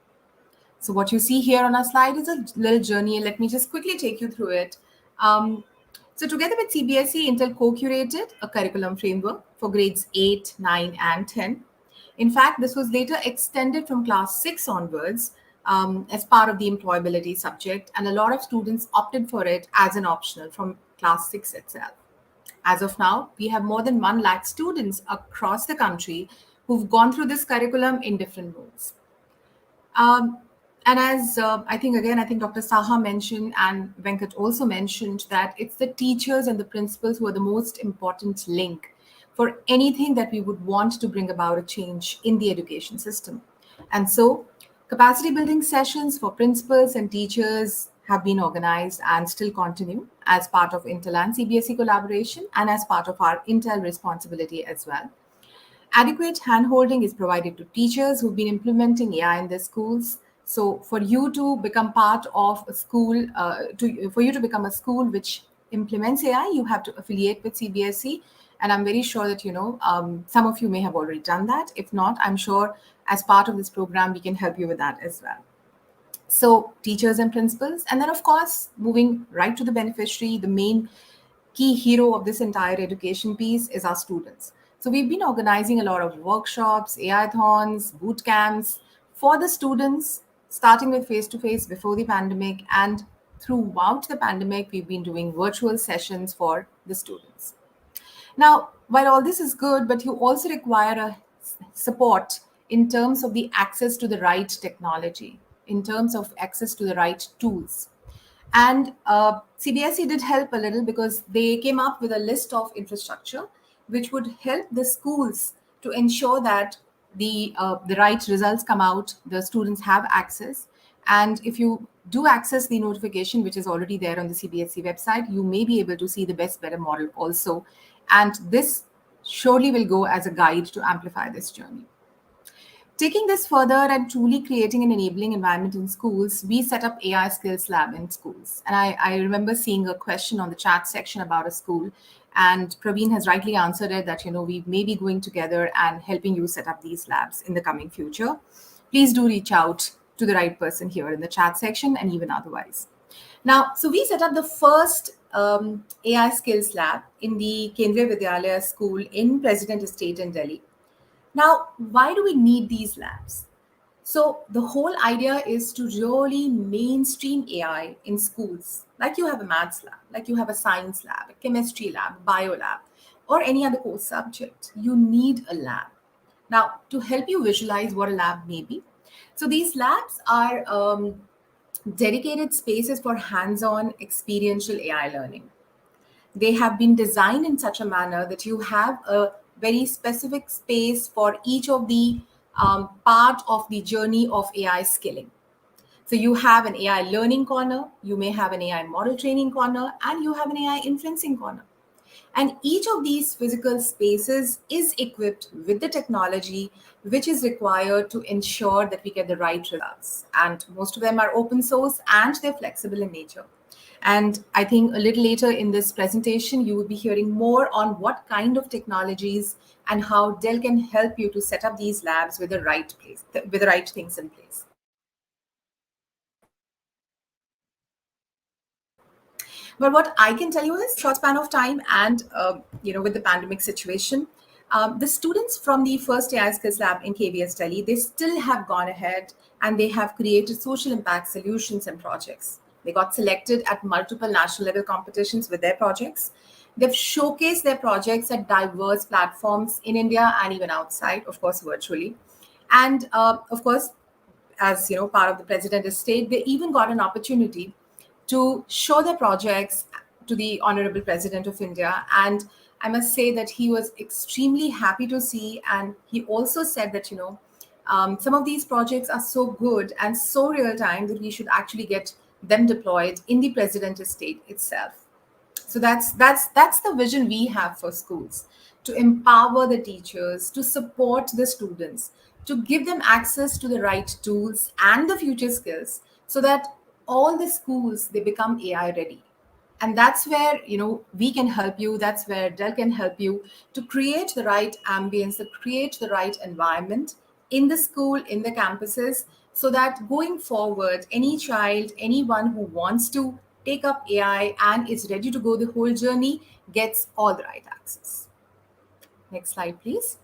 So what you see here on our slide is a little journey. Let me just quickly take you through it. So together with CBSE, Intel co-curated a curriculum framework for grades 8, 9, and 10. In fact, this was later extended from class 6 onwards as part of the employability subject, and a lot of students opted for it as an optional from class 6 itself. As of now, we have more than 1 lakh students across the country who've gone through this curriculum in different modes. And as I think Dr. Saha mentioned, and Venkat also mentioned, that it's the teachers and the principals who are the most important link for anything that we would want to bring about a change in the education system. And so capacity building sessions for principals and teachers have been organized and still continue as part of Intel and CBSE collaboration and as part of our Intel responsibility as well. Adequate handholding is provided to teachers who've been implementing AI in their schools. So for you to become part of a school, for you to become a school which implements AI, you have to affiliate with CBSE. And I'm very sure that, some of you may have already done that. If not, I'm sure as part of this program, we can help you with that as well. So teachers and principals, and then of course, moving right to the beneficiary, the main key hero of this entire education piece is our students. So we've been organizing a lot of workshops, AI-thons, boot camps for the students starting with face to face before the pandemic, and throughout the pandemic, we've been doing virtual sessions for the students. Now, while all this is good, but you also require a support in terms of the access to the right technology, in terms of access to the right tools. And CBSE did help a little because they came up with a list of infrastructure which would help the schools to ensure that the right results come out, the students have access. And if you do access the notification, which is already there on the CBSE website, you may be able to see the best, better model also. And this surely will go as a guide to amplify this journey. Taking this further and truly creating an enabling environment in schools, we set up AI Skills Lab in schools. And I remember seeing a question on the chat section about a school, and Praveen has rightly answered it that, we may be going together and helping you set up these labs in the coming future. Please do reach out to the right person here in the chat section and even otherwise. Now, so we set up the first AI Skills Lab in the Kendriya Vidyalaya School in President Estate in Delhi. Now, why do we need these labs? So, the whole idea is to really mainstream AI in schools. Like you have a maths lab, like you have a science lab, a chemistry lab, bio lab, or any other course subject. You need a lab. Now, to help you visualize what a lab may be, so these labs are dedicated spaces for hands on experiential AI learning. They have been designed in such a manner that you have a very specific space for each of the part of the journey of AI skilling. So you have an AI learning corner, you may have an AI model training corner, and you have an AI inferencing corner. And each of these physical spaces is equipped with the technology which is required to ensure that we get the right results. And most of them are open source and they're flexible in nature. And I think a little later in this presentation, you will be hearing more on what kind of technologies and how Dell can help you to set up these labs with the right place, with the right things in place. But what I can tell you is, short span of time, and with the pandemic situation, the students from the first AI Skills Lab in KVS Delhi, they still have gone ahead and they have created social impact solutions and projects. They got selected at multiple national level competitions with their projects. They've showcased their projects at diverse platforms in India and even outside, of course, virtually. And of course, as part of the president estate, they even got an opportunity to show their projects to the Honorable President of India. And I must say that he was extremely happy to see. And he also said that, some of these projects are so good and so real time that we should actually get them deployed in the President estate itself. So that's the vision we have for schools, to empower the teachers, to support the students, to give them access to the right tools and the future skills, so that all the schools, they become AI ready. And that's where we can help you, that's where Dell can help you to create the right ambience, to create the right environment in the school, in the campuses, so that going forward, any child, anyone who wants to take up AI and is ready to go the whole journey gets all the right access. Next slide, please.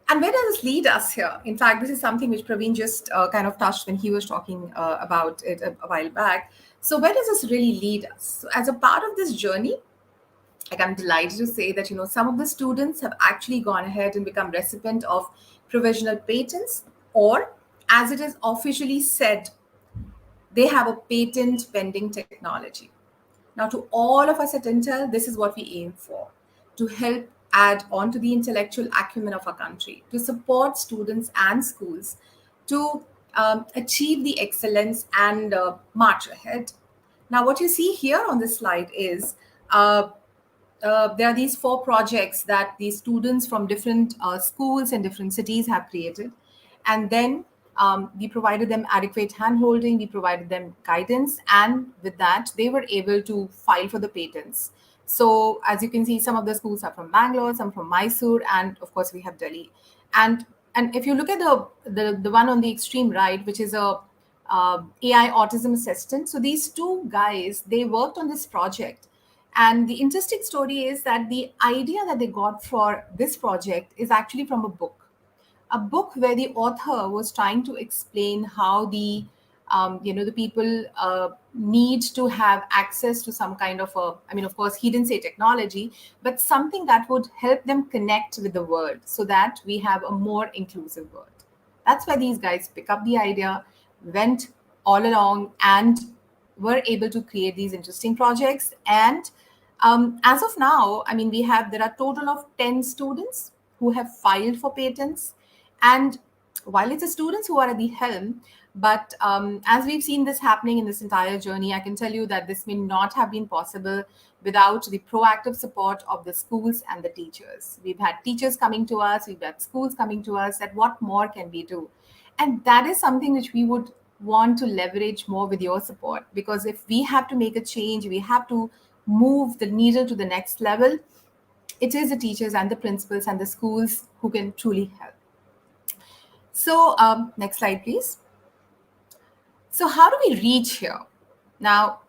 And where does this lead us here? In fact, this is something which Praveen just kind of touched when he was talking about it a while back. So where does this really lead us? So as a part of this journey, I'm delighted to say that some of the students have actually gone ahead and become recipient of provisional patents, or as it is officially said, they have a patent pending technology. Now, to all of us at Intel, this is what we aim for: to help add on to the intellectual acumen of our country, to support students and schools to achieve the excellence and march ahead. Now, what you see here on this slide is there are these 4 projects that the students from different schools and different cities have created. And then we provided them adequate handholding, we provided them guidance, and with that, they were able to file for the patents. So as you can see, some of the schools are from Bangalore, some from Mysore, and of course we have Delhi. And if you look at the one on the extreme right, which is a AI autism assistant, so these 2 guys, they worked on this project. And the interesting story is that the idea that they got for this project is actually from a book. a book where the author was trying to explain how the people need to have access to some kind of a, I mean, of course, he didn't say technology, but something that would help them connect with the world so that we have a more inclusive world. That's why these guys pick up the idea, went all along, and were able to create these interesting projects. And as of now, I mean, there are total of 10 students who have filed for patents. And while it's the students who are at the helm, but as we've seen this happening in this entire journey, I can tell you that this may not have been possible without the proactive support of the schools and the teachers. We've had teachers coming to us, we've had schools coming to us, that what more can we do? And that is something which we would want to leverage more with your support, because if we have to make a change, we have to move the needle to the next level, it is the teachers and the principals and the schools who can truly help. So next slide, please. So how do we reach here? Now,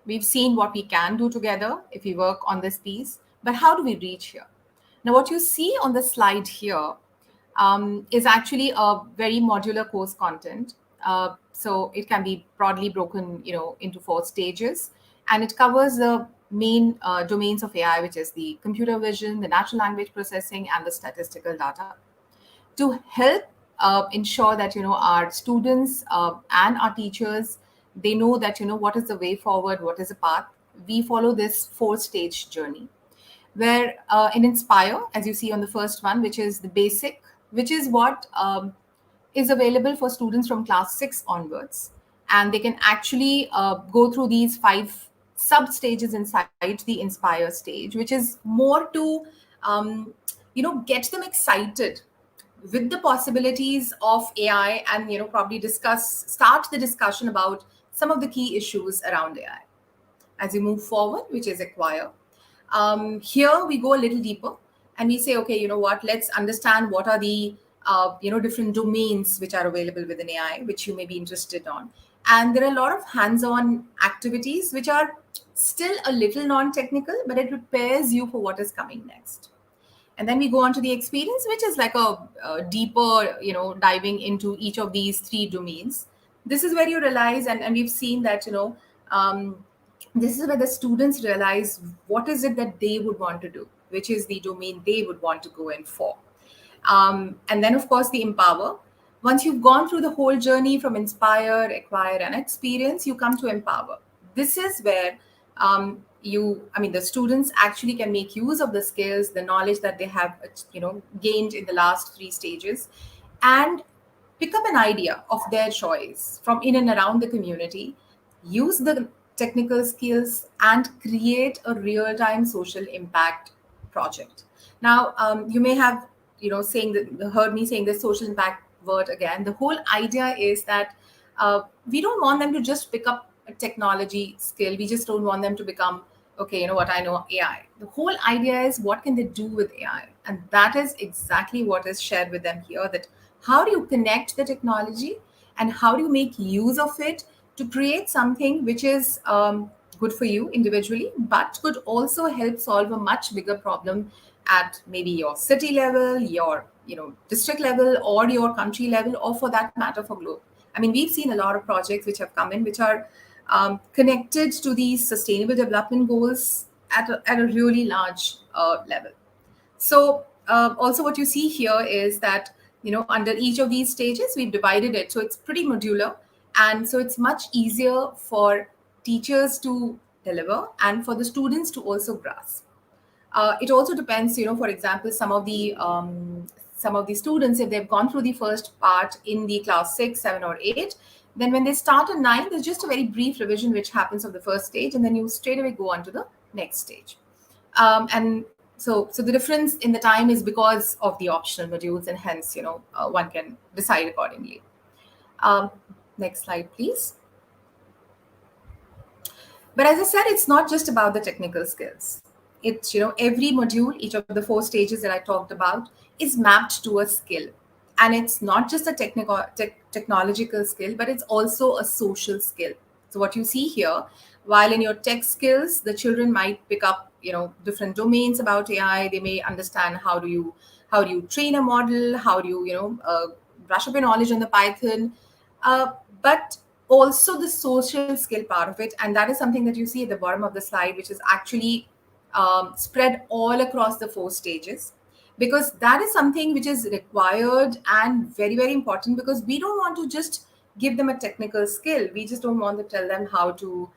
we've seen what we can do together if we work on this piece, but how do we reach here? Now, what you see on the slide here is actually a very modular course content. So it can be broadly broken, into 4 stages, and it covers the main domains of AI, which is the computer vision, the natural language processing, and the statistical data. To help ensure that our students and our teachers, they know that what is the way forward, what is the path, we follow this 4-stage journey, where in Inspire, as you see on the first one, which is the basic, which is what is available for students from class 6 onwards, and they can actually go through these 5 sub stages inside the Inspire stage, which is more to get them excited with the possibilities of AI, and probably start the discussion about some of the key issues around AI. As you move forward, which is Acquire, here we go a little deeper, and we say, okay, let's understand what are the different domains which are available within AI, which you may be interested on. And there are a lot of hands-on activities which are still a little non-technical, but it prepares you for what is coming next. And then we go on to the experience, which is like a deeper, diving into each of these 3 domains. This is where you realize, and we've seen that, this is where the students realize what is it that they would want to do, which is the domain they would want to go in for. And then, of course, the Empower. Once you've gone through the whole journey from Inspire, Acquire, and Experience, you come to Empower. This is where the students actually can make use of the skills, the knowledge that they have, gained in the last 3 stages, and pick up an idea of their choice from in and around the community, use the technical skills, and create a real-time social impact project. Now, you may have, heard me saying the social impact word again. The whole idea is that we don't want them to just pick up a technology skill. We just don't want them to become, okay, I know AI. The whole idea is what can they do with AI? And that is exactly what is shared with them here, that how do you connect the technology and how do you make use of it to create something which is good for you individually, but could also help solve a much bigger problem at maybe your city level, your district level, or your country level, or for that matter for globe. I mean, we've seen a lot of projects which have come in which are connected to these sustainable development goals at a really large level. So also what you see here is that under each of these stages we've divided it, so it's pretty modular, and so it's much easier for teachers to deliver and for the students to also grasp. It also depends, for example, some of the students, if they've gone through the first part in the class 6, 7, or 8, then when they start at 9, there's just a very brief revision which happens of the first stage, and then you straight away go on to the next stage. And so the difference in the time is because of the optional modules, and hence, one can decide accordingly. Next slide, please. But as I said, it's not just about the technical skills. It's, every module, each of the 4 stages that I talked about is mapped to a skill. And it's not just a technological skill, but it's also a social skill. So what you see here, While in your tech skills, the children might pick up, different domains about AI. They may understand how do you train a model, how do you, brush up your knowledge on the Python, but also the social skill part of it. And that is something that you see at the bottom of the slide, which is actually spread all across the 4 stages, because that is something which is required and very, very important, because we don't want to just give them a technical skill. We just don't want to tell them how to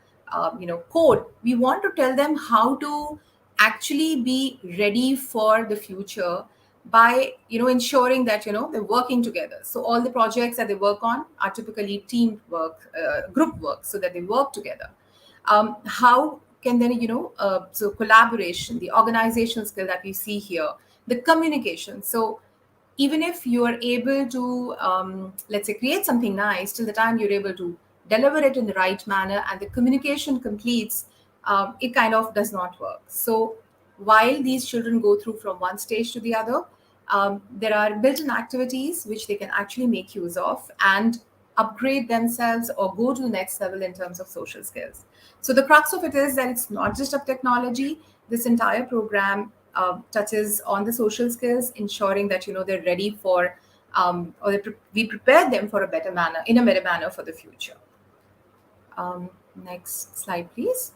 code. We want to tell them how to actually be ready for the future by ensuring that they're working together. So all the projects that they work on are typically team work, group work, so that they work together. How can then so collaboration, the organizational skill that we see here, the communication. So even if you are able to let's say create something nice, till the time you're able to deliver it in the right manner and the communication completes, it kind of does not work. So while these children go through from one stage to the other, there are built-in activities which they can actually make use of and upgrade themselves or go to the next level in terms of social skills. So the crux of it is that it's not just a technology. This entire program touches on the social skills, ensuring that they're ready for, we prepare them for a better manner, in a better manner for the future. Next slide, please.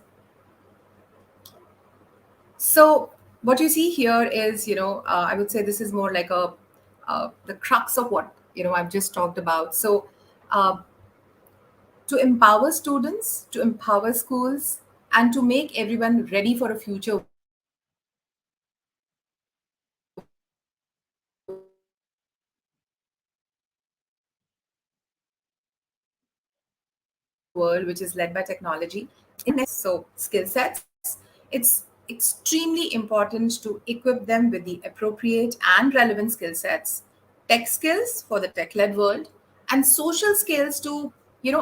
So what you see here is, I would say this is more like the crux of what I've just talked about. So to empower students, to empower schools, and to make everyone ready for a future world which is led by technology. So skill sets, it's extremely important to equip them with the appropriate and relevant skill sets, tech skills for the tech-led world, and social skills to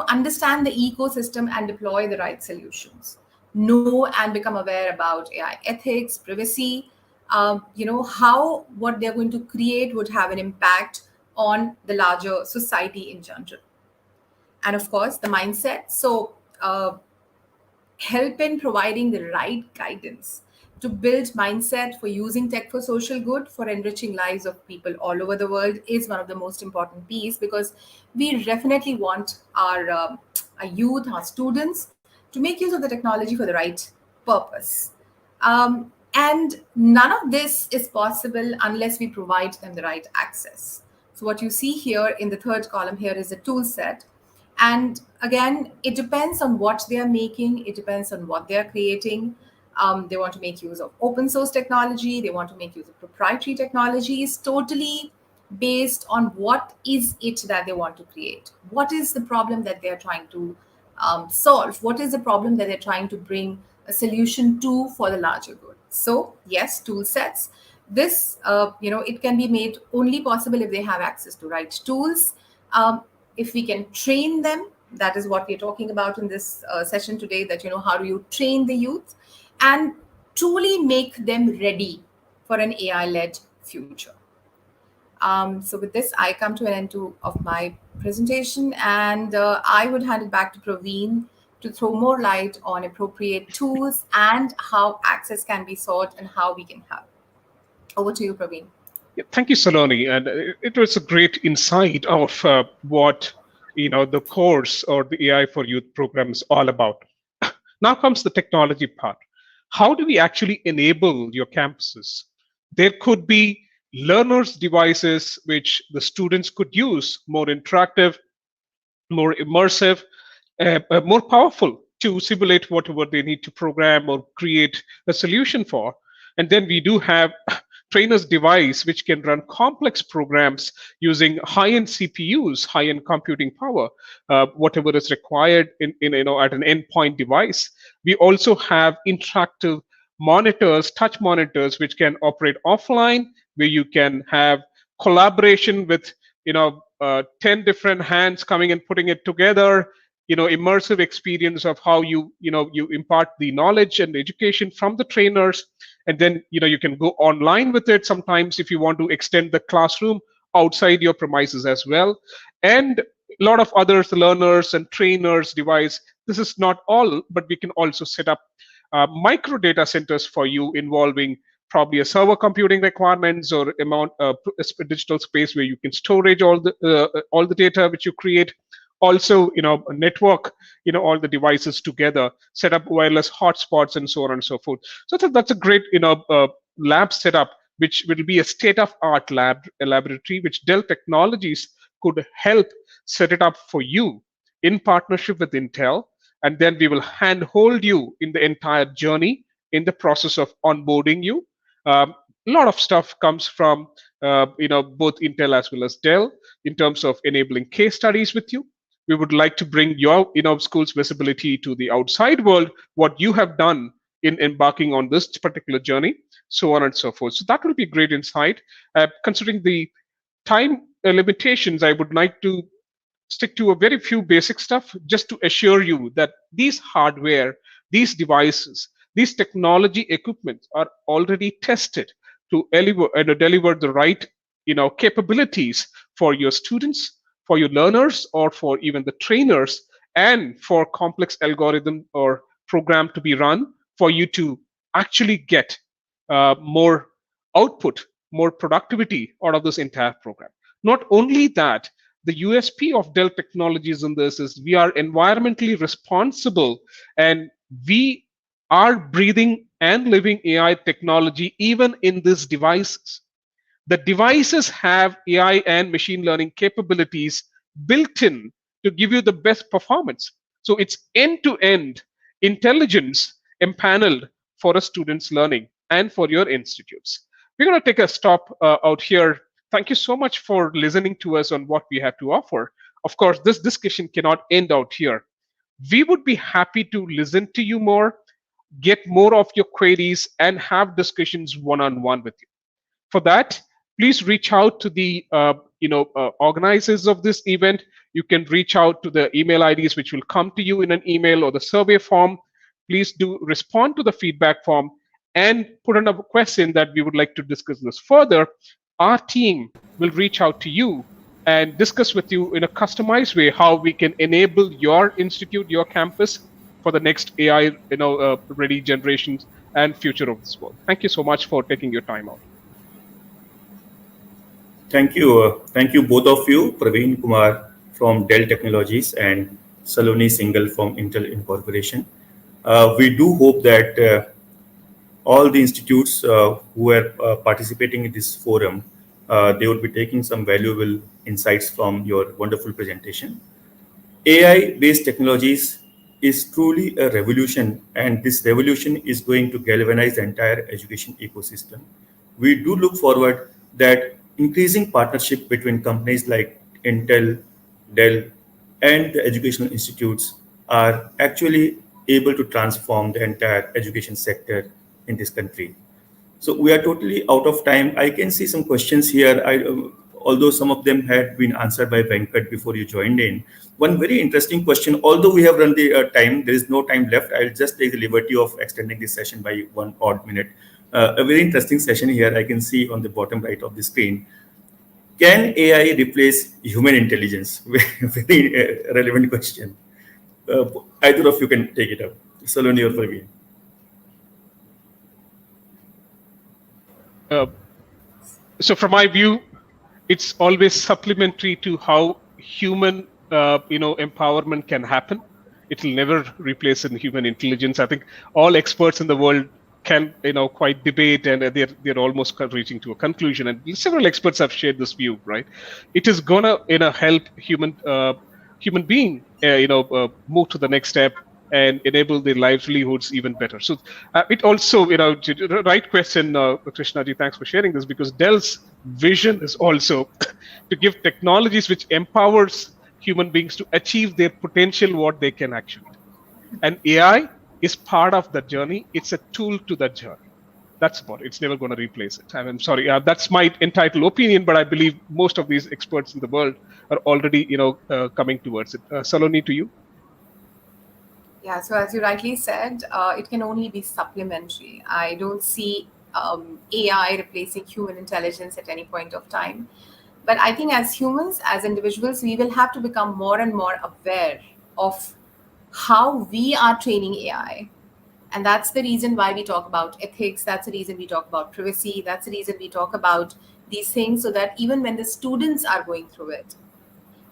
understand the ecosystem and deploy the right solutions, know and become aware about AI ethics, privacy, how what they're going to create would have an impact on the larger society in general. And of course the mindset. So help in providing the right guidance to build mindset for using tech for social good, for enriching lives of people all over the world, is one of the most important piece, because we definitely want our youth, our students, to make use of the technology for the right purpose. And none of this is possible unless we provide them the right access. So what you see here in the third column here is a tool set. And again, it depends on what they are making, it depends on what they are creating. They want to make use of open source technology, they want to make use of proprietary technology. Is totally based on what is it that they want to create, what is the problem that they are trying to solve, what is the problem that they're trying to bring a solution to for the larger good. So yes, tool sets. This it can be made only possible if they have access to right tools. If we can train them, that is what we're talking about in this session today, that how do you train the youth and truly make them ready for an AI-led future. So with this, I come to an end of my presentation, and I would hand it back to Praveen to throw more light on appropriate tools and how access can be sought and how we can help. Over to you, Praveen. Yeah, thank you, Saloni. And it was a great insight of what the course or the AI for Youth program is all about. Now comes the technology part. How do we actually enable your campuses? There could be learners' devices which the students could use, more interactive, more immersive, more powerful to simulate whatever they need to program or create a solution for. And then we do have trainer's device which can run complex programs using high-end CPUs, high-end computing power, whatever is required at an endpoint device. We also have interactive monitors, touch monitors, which can operate offline, where you can have collaboration with 10 different hands coming and putting it together, immersive experience of how you impart the knowledge and education from the trainers. And then you can go online with it sometimes if you want to extend the classroom outside your premises as well. And a lot of others, learners and trainers device. This is not all, but we can also set up micro data centers for you involving probably a server computing requirements or amount digital space where you can storage all the data which you create. Also, a network, all the devices together, set up wireless hotspots and so on and so forth. So that's a great lab setup, which will be a state-of-art laboratory, which Dell Technologies could help set it up for you in partnership with Intel. And then we will handhold you in the entire journey in the process of onboarding you. A lot of stuff comes from both Intel as well as Dell in terms of enabling case studies with you. We would like to bring your school's visibility to the outside world, what you have done in embarking on this particular journey, so on and so forth. So that will be great insight. Considering the time limitations, I would like to stick to a very few basic stuff just to assure you that these hardware, these devices, these technology equipment are already tested to deliver the right capabilities for your students, for your learners, or for even the trainers, and for complex algorithm or program to be run for you to actually get more output, more productivity out of this entire program. Not only that, the USP of Dell Technologies in this is we are environmentally responsible, and we are breathing and living AI technology even in these devices. The devices have AI and machine learning capabilities built in to give you the best performance. So it's end-to-end intelligence empaneled for a student's learning and for your institutes. We're going to take a stop out here. Thank you so much for listening to us on what we have to offer. Of course, this discussion cannot end out here. We would be happy to listen to you more, get more of your queries, and have discussions one-on-one with you. For that, please reach out to the organizers of this event. You can reach out to the email IDs which will come to you in an email or the survey form. Please do respond to the feedback form and put in a question that we would like to discuss this further. Our team will reach out to you and discuss with you in a customized way how we can enable your institute, your campus for the next AI ready generations and future of this world. Thank you so much for taking your time out. Thank you both of you, Praveen Kumar from Dell Technologies and Saloni Singhal from Intel Incorporation. We do hope that all the institutes who are participating in this forum, they would be taking some valuable insights from your wonderful presentation. AI-based technologies is truly a revolution, and this revolution is going to galvanize the entire education ecosystem. We do look forward that increasing partnership between companies like Intel, Dell, and the educational institutes are actually able to transform the entire education sector in this country. So we are totally out of time. I can see some questions here. Although some of them had been answered by Venkat before you joined in. One very interesting question. Although we have run the time, there is no time left. I'll just take the liberty of extending this session by 1 odd minute. A very interesting session here. I can see on the bottom right of the screen. Can AI replace human intelligence? Very relevant question. Either of you can take it up. Saloni or Praveen. So from my view, it's always supplementary to how human empowerment can happen. It will never replace in human intelligence. I think all experts in the world can quite debate, and they're almost reaching to a conclusion, and several experts have shared this view, right? It is gonna help human being move to the next step and enable their livelihoods even better. So it also, right question, Krishnaji, thanks for sharing this, because Dell's vision is also to give technologies which empowers human beings to achieve their potential, what they can actually do. And AI is part of that journey. It's a tool to that journey. That's about it. It's never going to replace it. I'm sorry. That's my entitled opinion, but I believe most of these experts in the world are already, coming towards it. Saloni, to you. Yeah, so as you rightly said, it can only be supplementary. I don't see AI replacing human intelligence at any point of time. But I think as humans, as individuals, we will have to become more and more aware of how we are training AI. And that's the reason why we talk about ethics. That's the reason we talk about privacy. That's the reason we talk about these things, so that even when the students are going through it,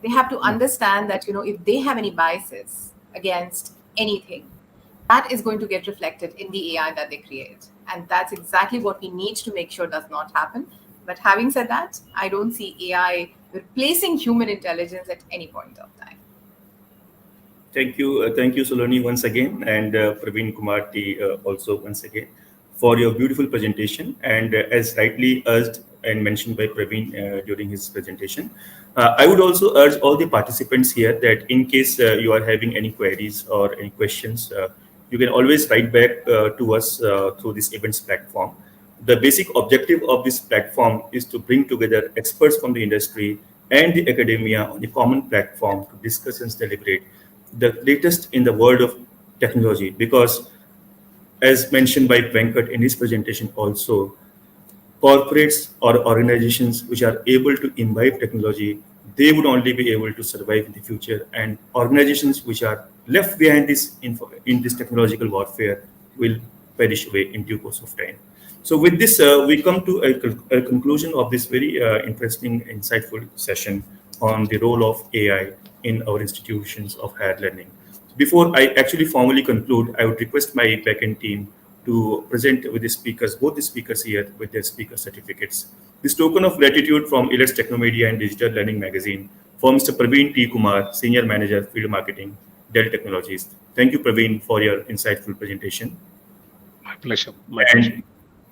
they have to understand that, if they have any biases against anything, that is going to get reflected in the AI that they create. And that's exactly what we need to make sure does not happen. But having said that, I don't see AI replacing human intelligence at any point of time. Thank you, Soloni, once again, and Praveen Kumar T also once again for your beautiful presentation. And as rightly urged and mentioned by Praveen during his presentation, I would also urge all the participants here that in case you are having any queries or any questions, you can always write back to us through this events platform. The basic objective of this platform is to bring together experts from the industry and the academia on a common platform to discuss and celebrate the latest in the world of technology. Because, as mentioned by Venkat in his presentation also, corporates or organizations which are able to imbibe technology, they would only be able to survive in the future. And organizations which are left behind in this technological warfare will perish away in due course of time. So with this, we come to a conclusion of this very interesting, insightful session on the role of AI in our institutions of higher learning. Before I actually formally conclude, I would request my backend team to present with the speakers, both the speakers here, with their speaker certificates. This token of gratitude from Elets Technomedia and Digital Learning Magazine for Mr. Praveen T. Kumar, Senior Manager, Field Marketing, Dell Technologies. Thank you, Praveen, for your insightful presentation. My pleasure. My pleasure. And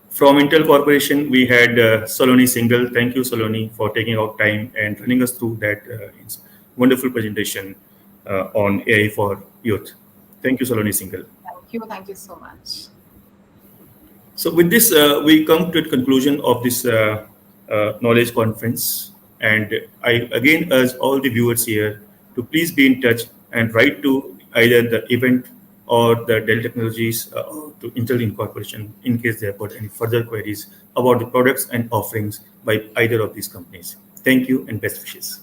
from Intel Corporation, we had Saloni Singhal. Thank you, Saloni, for taking out time and running us through that wonderful presentation on AI for youth. Thank you, Saloni Singhal. Thank you. Thank you so much. So with this, we come to the conclusion of this knowledge conference. And I again urge all the viewers here to please be in touch and write to either the event or the Dell Technologies to Intel Incorporation in case they have got any further queries about the products and offerings by either of these companies. Thank you and best wishes.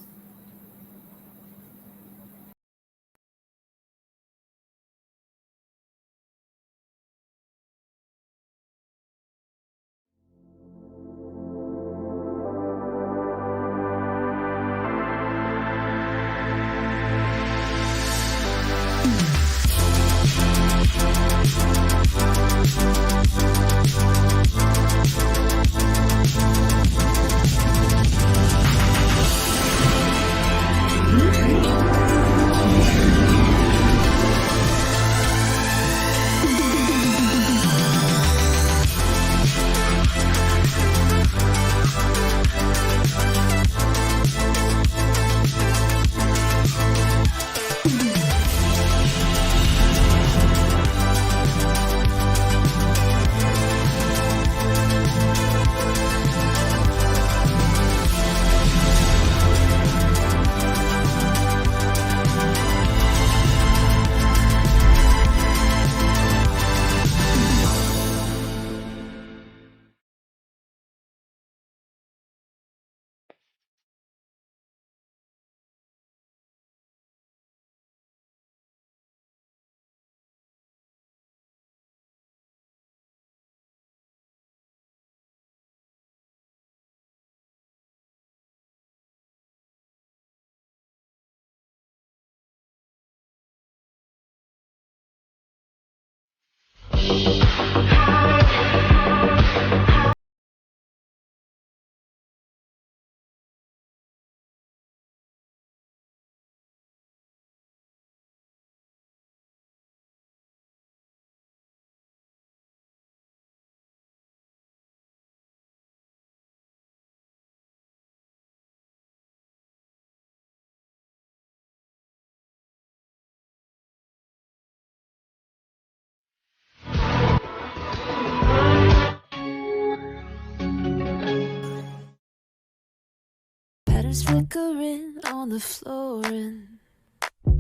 Patterns flickering on the floor and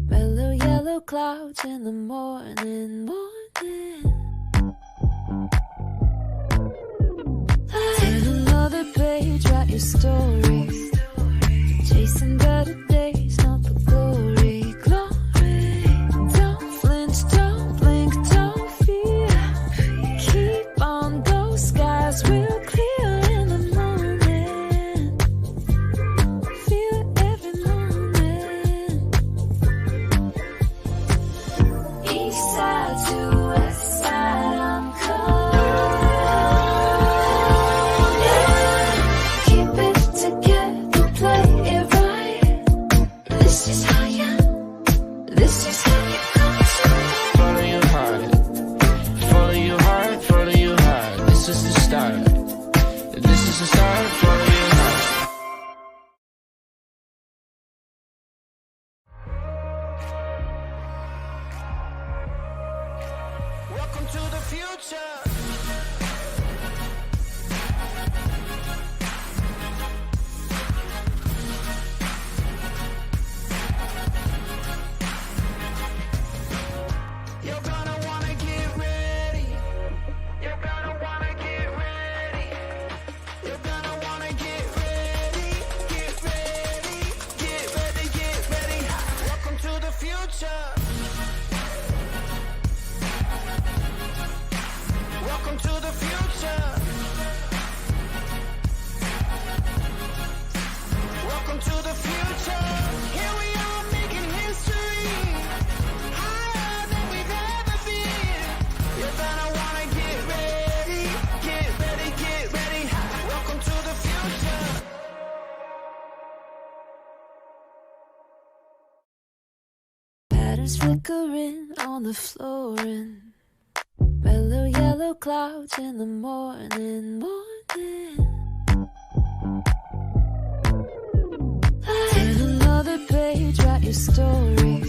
mellow yellow clouds in the morning. Turn another page, write your story. chasing better days, not the glory, glory. Don't flinch, don't blink, don't fear. Keep on, those skies will clear in the morning. Feel it every moment. East side to west side, I'm coming. Keep it together, play it right. This is how you come to Follow your heart, follow your heart, follow your heart. This is the start. This is the start. Follow your heart. Welcome to the future. You're gonna wanna get ready. You're gonna wanna get ready. You're gonna wanna get ready. Get ready. Get ready. Get ready. Welcome to the future. Welcome to the future. Welcome to the future. Here we are making history. Higher than we've ever been. You're gonna wanna get ready. Get ready, get ready. Welcome to the future. patterns flickering on the flooring. Mellow yellow clouds in the morning, morning. Turn another page, write your story.